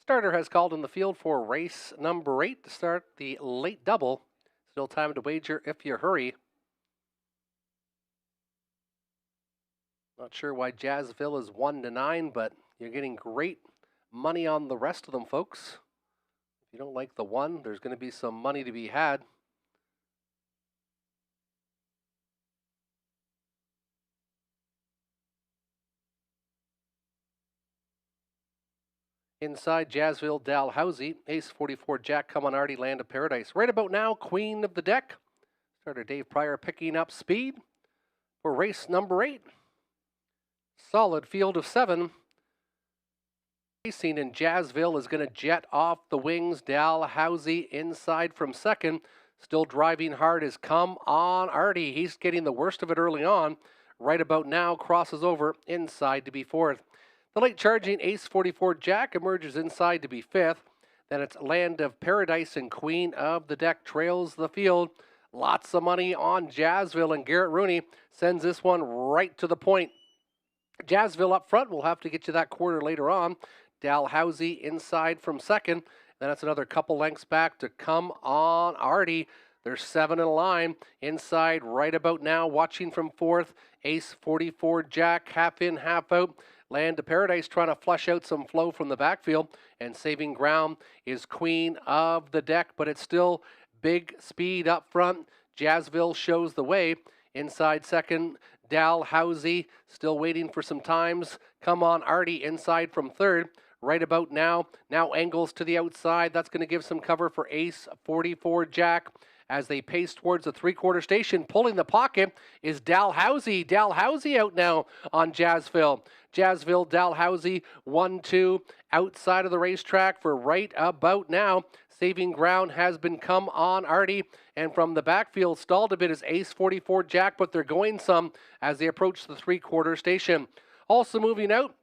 Starter has called in the field for race number 8 to start the late double. Still time to wager if you hurry. Not sure why Jazzville is 1-9, but you're getting great money on the rest of them, folks. If you don't like the 1, there's going to be some money to be had. Inside, Jazzville, Dalhousie, Ace 44, Jack Caminardi, Land of Paradise. Right about now, Queen of the Deck. Starter Dave Pryor picking up speed for race number 8. Solid field of 7. Racing in Jazzville is going to jet off the wings. Dalhousie inside from second. Still driving hard is Come On Artie. He's getting the worst of it early on. Right about now, crosses over inside to be 4th. The late charging Ace 44 Jack emerges inside to be 5th. Then it's Land of Paradise and Queen of the Deck trails the field. Lots of money on Jazzville, and Garrett Rooney sends this one right to the point. Jazzville up front, we'll have to get you that quarter later on. Dalhousie inside from second. Then it's another couple lengths back to Come On Artie. There's 7 in a line. Inside right about now, watching from 4th. Ace 44 Jack, half in, half out. Land of Paradise trying to flush out some flow from the backfield. And saving ground is Queen of the Deck, but it's still big speed up front. Jazzville shows the way. Inside second, Dalhousie still waiting for some times. Come On Artie inside from 3rd. Right about now angles to the outside. That's going to give some cover for Ace 44 Jack. As they pace towards the 3/4 station, pulling the pocket is Dalhousie. Dalhousie out now on Jazzville. Jazzville, Dalhousie, 1-2 outside of the racetrack for right about now. Saving ground has been Come On Artie. And from the backfield, stalled a bit is Ace 44 Jack, but they're going some as they approach the 3/4 station. Also moving out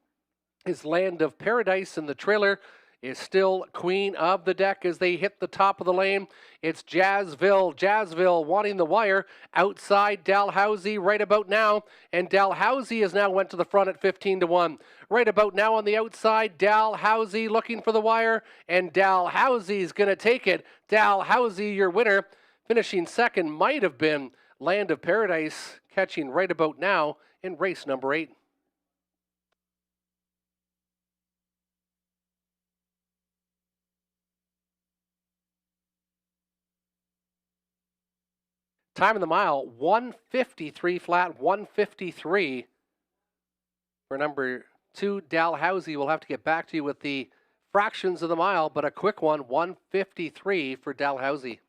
is Land of Paradise, and the trailer is still Queen of the Deck as they hit the top of the lane. It's Jazzville. Jazzville wanting the wire. Outside, Dalhousie right about now. And Dalhousie has now went to the front at 15-1. Right about now on the outside, Dalhousie looking for the wire. And Dalhousie's going to take it. Dalhousie, your winner. Finishing second might have been Land of Paradise, catching right about now in race number 8. Time in the mile, 153 flat, 153 for number 2, Dalhousie. We'll have to get back to you with the fractions of the mile, but a quick one, 153 for Dalhousie.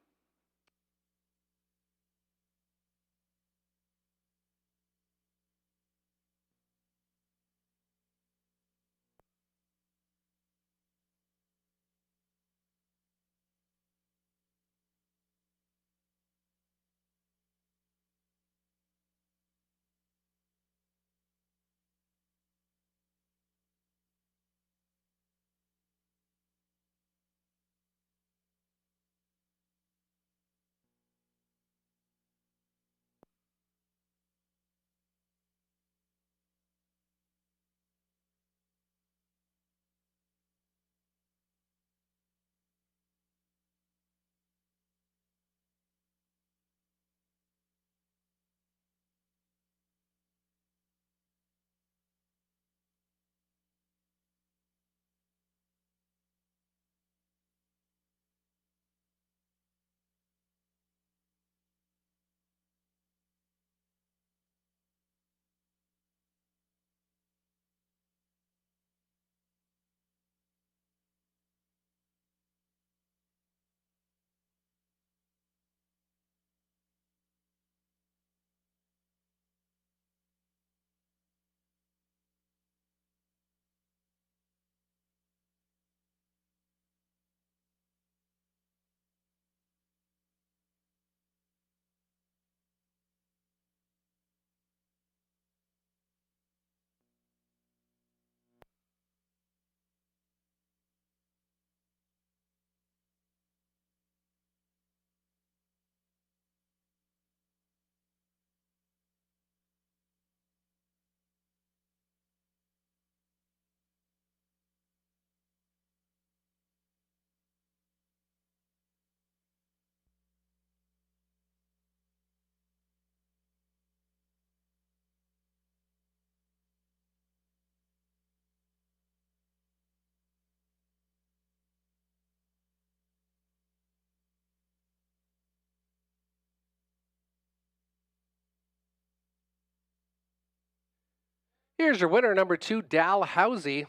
Here's your winner, number 2, Dalhousie,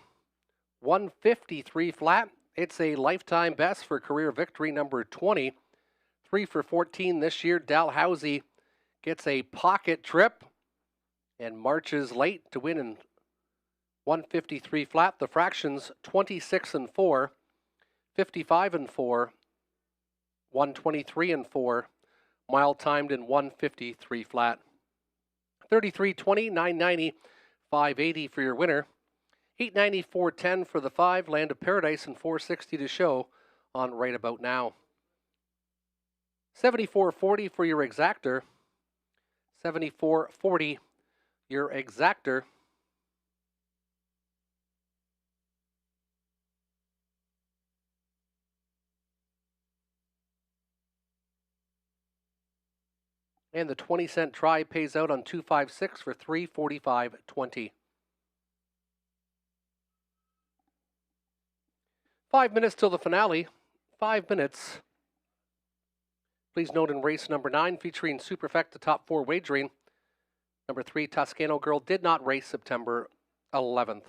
153 flat. It's a lifetime best for career victory number 20. 3 for 14 this year. Dalhousie gets a pocket trip and marches late to win in 153 flat. The fractions 26 and 4, 55 and 4, 123 and 4, mile timed in 153 flat. 33.20, 990, 580 for your winner. 890, 410 for the 5, Land of Paradise, and 460 to show on Right About Now. 74.40 for your exactor. 74.40 your exactor. And the 20-cent try pays out on 256 for 345.20. 5 minutes till the finale. 5 minutes. Please note in race number 9, featuring Superfect, the top 4 wagering. Number 3, Toscano Girl, did not race September 11th.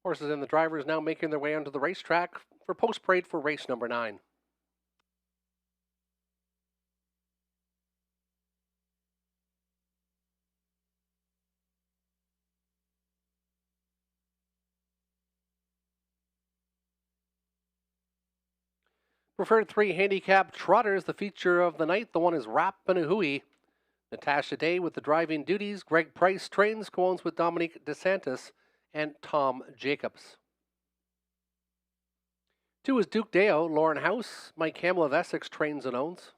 Horses and the drivers now making their way onto the racetrack for post parade for race number 9. Preferred 3 handicap trotters, the feature of the night. The one is Rapanahui. Natasha Day with the driving duties. Greg Price trains, co-owns with Dominique DeSantis and Tom Jacobs. 2 is Duke Deo, Lauren House. Mike Hamill of Essex trains and owns.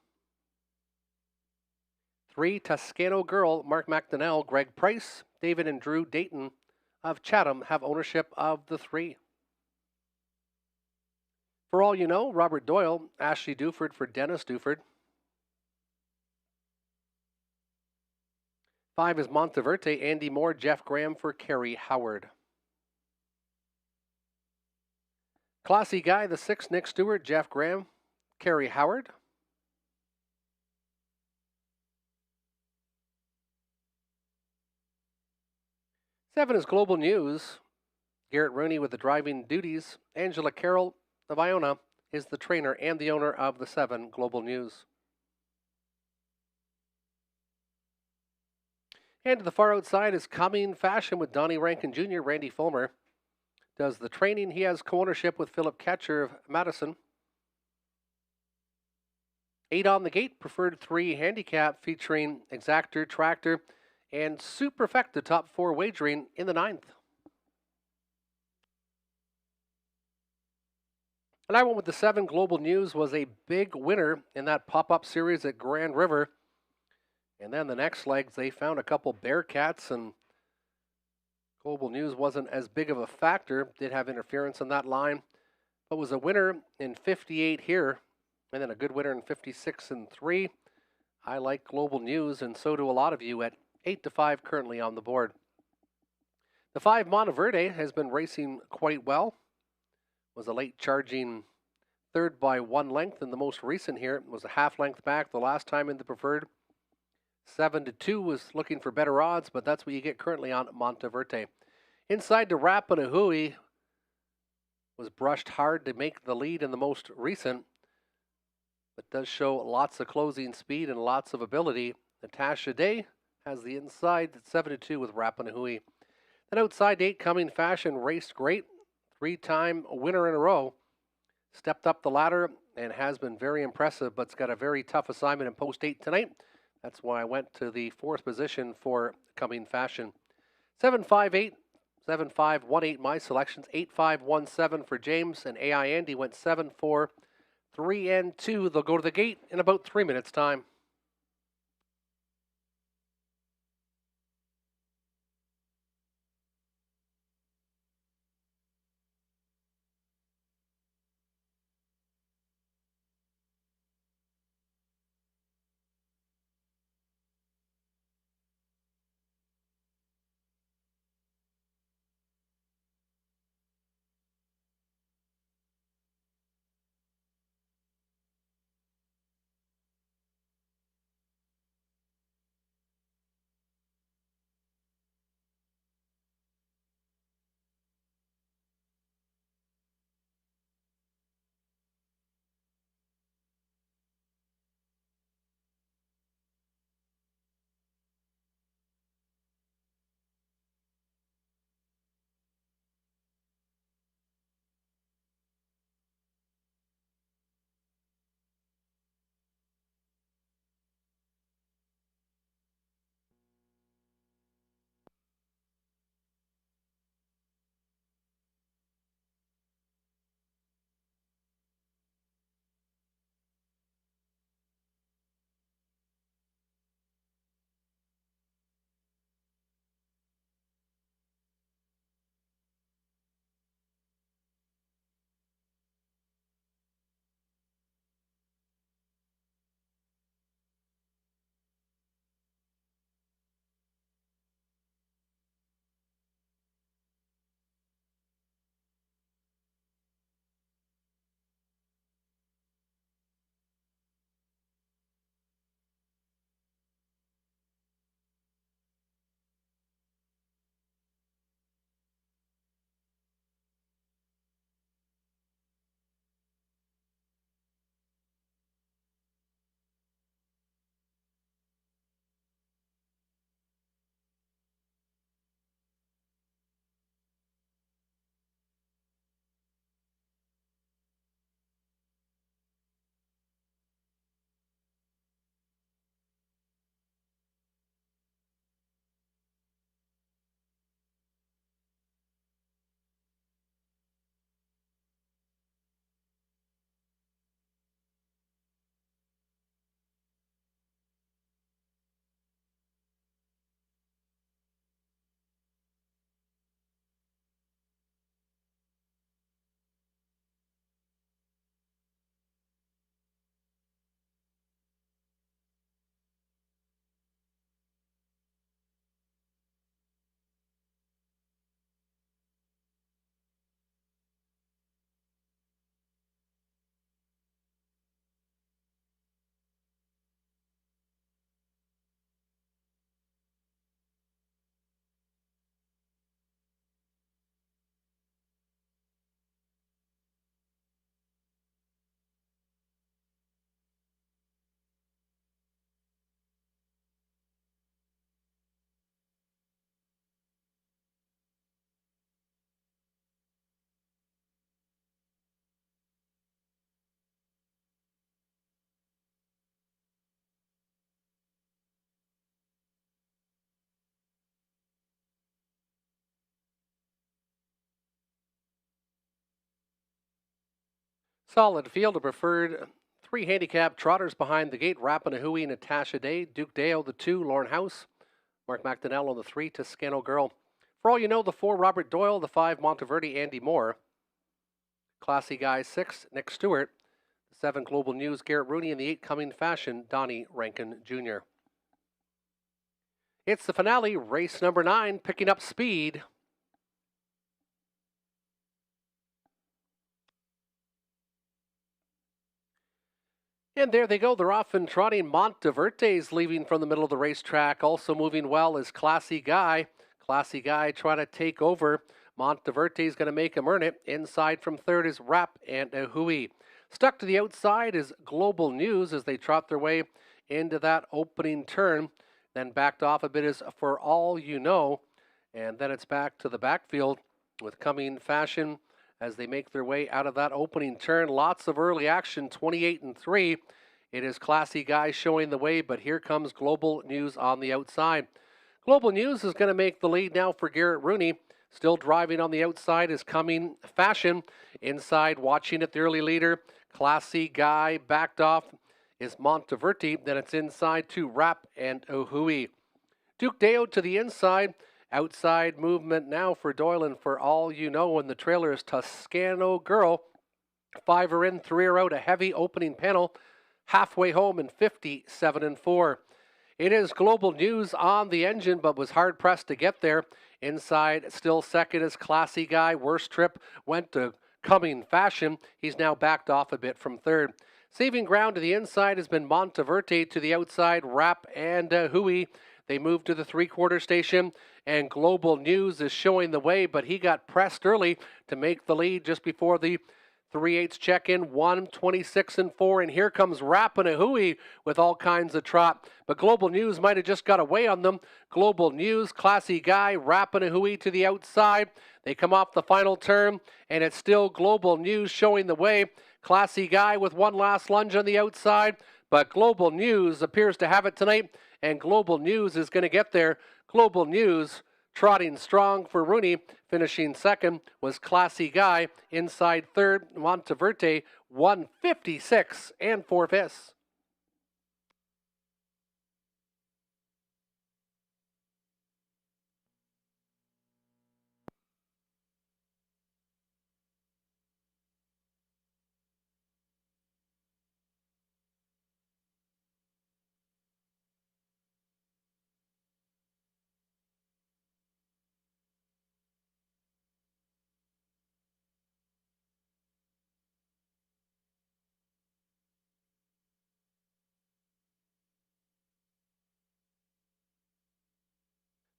3, Toscano Girl, Mark McDonnell, Greg Price. David and Drew Dayton of Chatham have ownership of the 3. For All You Know, Robert Doyle, Ashley Duford for Dennis Duford. 5 is Monteverde, Andy Moore, Jeff Graham for Kerry Howard. Classy Guy, the 6, Nick Stewart, Jeff Graham, Kerry Howard. 7 is Global News, Garrett Rooney with the driving duties. Angela Carroll of Iona is the trainer and the owner of the 7, Global News. And to the far outside is Coming Fashion with Donnie Rankin Jr., Randy Fulmer. Does the training. He has co-ownership with Philip Ketcher of Madison. 8 on the gate, preferred 3 handicap featuring Exactor, Tractor, and Superfecta top 4 wagering in the 9th. And I went with the 7, Global News, was a big winner in that pop-up series at Grand River. And then the next legs, they found a couple Bearcats, and Global News wasn't as big of a factor. Did have interference in that line, but was a winner in 58 here, and then a good winner in 56 and 3. I like Global News, and so do a lot of you, at 8-5 currently on the board. The 5, Monteverde, has been racing quite well. Was a late charging third by 1 length, and the most recent here was a half length back the last time in the preferred. 7-2 was looking for better odds, but that's what you get currently on Monteverde. Inside to Rapanahui was brushed hard to make the lead in the most recent, but does show lots of closing speed and lots of ability. Natasha Day has the inside at 7-2 with Rapanahui. Then outside 8, Coming Fashion raced great. 3-time winner in a row. Stepped up the ladder and has been very impressive, but's got a very tough assignment in post 8 tonight. That's why I went to the 4th position for Coming Fashion. 7-5-8, 7-5-1-8 my selections. 8-5-1-7 for James, and AI Andy went 7-4, 3 and 2. They'll go to the gate in about 3 minutes' time. Solid field, a preferred 3 handicap trotters behind the gate. Rapanahui, Natasha Day, Duke Deo, the 2, Lauren House, Mark McDonnell on the 3, Toscano Girl. For all you know, the 4, Robert Doyle, the 5, Monteverde, Andy Moore. Classy Guy, 6, Nick Stewart. The 7, Global News, Garrett Rooney, and the 8, Coming Fashion, Donnie Rankin Jr. It's the finale, race number 9, picking up speed. And there they go. They're off and trotting. Monteverde's leaving from the middle of the racetrack. Also moving well is Classy Guy. Classy Guy trying to take over. Monteverde's going to make him earn it. Inside from third is Rap and Hui. Stuck to the outside is Global News as they trot their way into that opening turn. Then backed off a bit is For All You Know. And then it's back to the backfield with Coming Fashion as they make their way out of that opening turn. Lots of early action, 28-3. It is Classy Guy showing the way, but here comes Global News on the outside. Global News is going to make the lead now for Garrett Rooney. Still driving on the outside is Coming Fashion. Inside, watching it, the early leader, Classy Guy. Backed off is Monteverde. Then it's inside to Rap and Hui. Duke Deo to the inside. Outside movement now for Doyle and For All You Know, and the trailer is Toscano Girl. 5 are in, 3 are out, a heavy opening panel. Halfway home in 57-4. It is Global News on the engine, but was hard-pressed to get there. Inside, still second is Classy Guy. Worst trip went to Coming Fashion. He's now backed off a bit from third. Saving ground to the inside has been Monteverde. To the outside, Rap and Hui. They move to the 3/4 station, and Global News is showing the way, but he got pressed early to make the lead just before the 3/8 check-in, 1:26-4, and here comes Rap and Hui with all kinds of trot. But Global News might have just got away on them. Global News, Classy Guy, Rap and Hui to the outside. They come off the final turn, and it's still Global News showing the way. Classy Guy with one last lunge on the outside, but Global News appears to have it tonight, and Global News is going to get there. Global News trotting strong for Rooney. Finishing second was Classy Guy. Inside third, Monteverde, 1:56 and 4/5.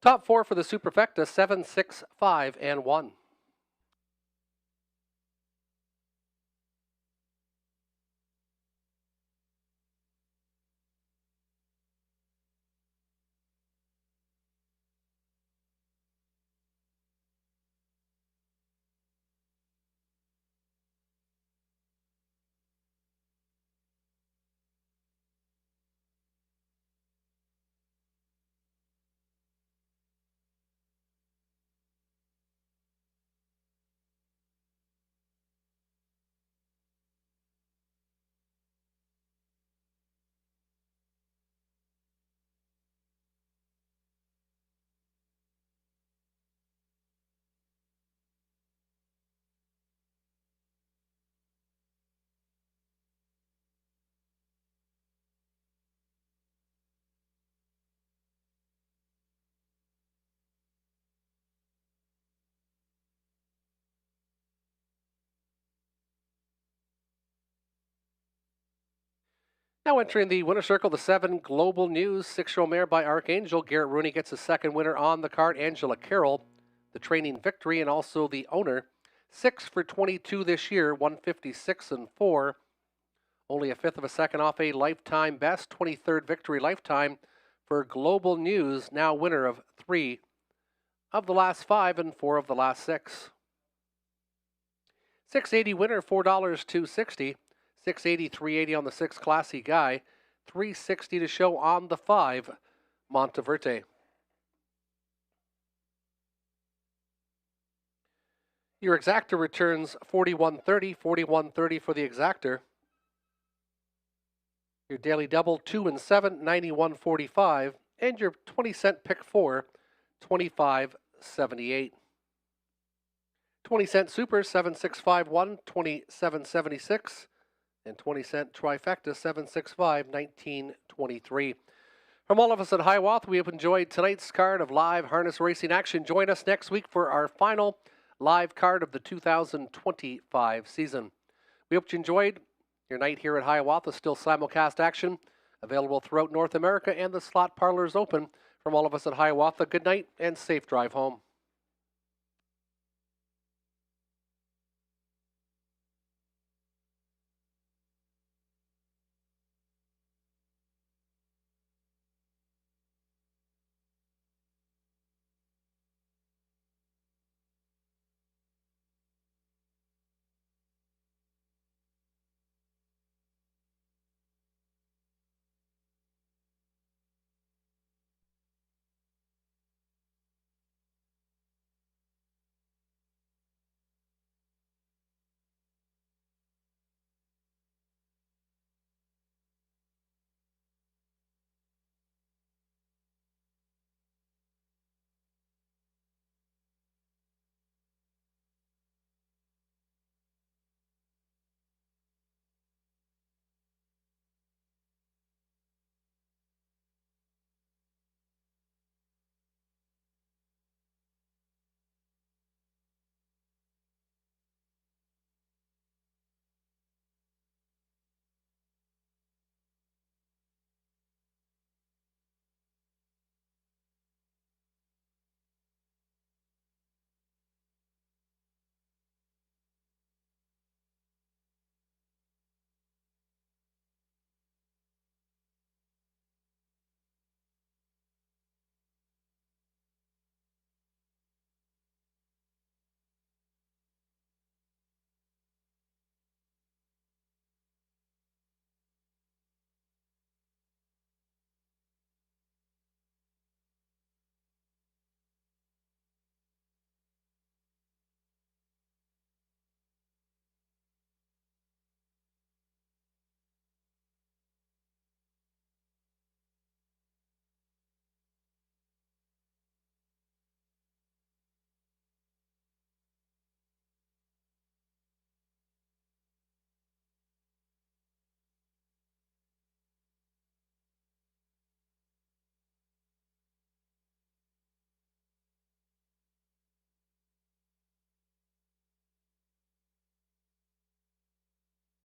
Top 4 for the Superfecta, 7, 6, 5, and 1. Now entering the winner circle, the 7 Global News, 6-year-old mare by Archangel. Garrett Rooney gets a second winner on the card. Angela Carroll, the training victory, and also the owner. 6 for 22 this year, 1:56-4. Only a fifth of a second off a lifetime best. 23rd victory lifetime for Global News, now winner of 3 of the last 5 and 4 of the last 6. 680 winner, $4.260. 680, 380 on the 6 Classy Guy, 360 to show on the 5 Monteverde. Your exactor returns 41.30, 41.30 for the exactor. Your daily double 2 and 7, 91.45, and your 20-cent pick 4, 25.78. 20-cent super 7651, 27.76, and 20-cent trifecta 765, 19.23. From all of us at Hiawatha, we have enjoyed tonight's card of live harness racing action. Join us next week for our final live card of the 2025 season. We hope you enjoyed your night here at Hiawatha. Still simulcast action available throughout North America, and the slot parlor is open. From all of us at Hiawatha, good night and safe drive home.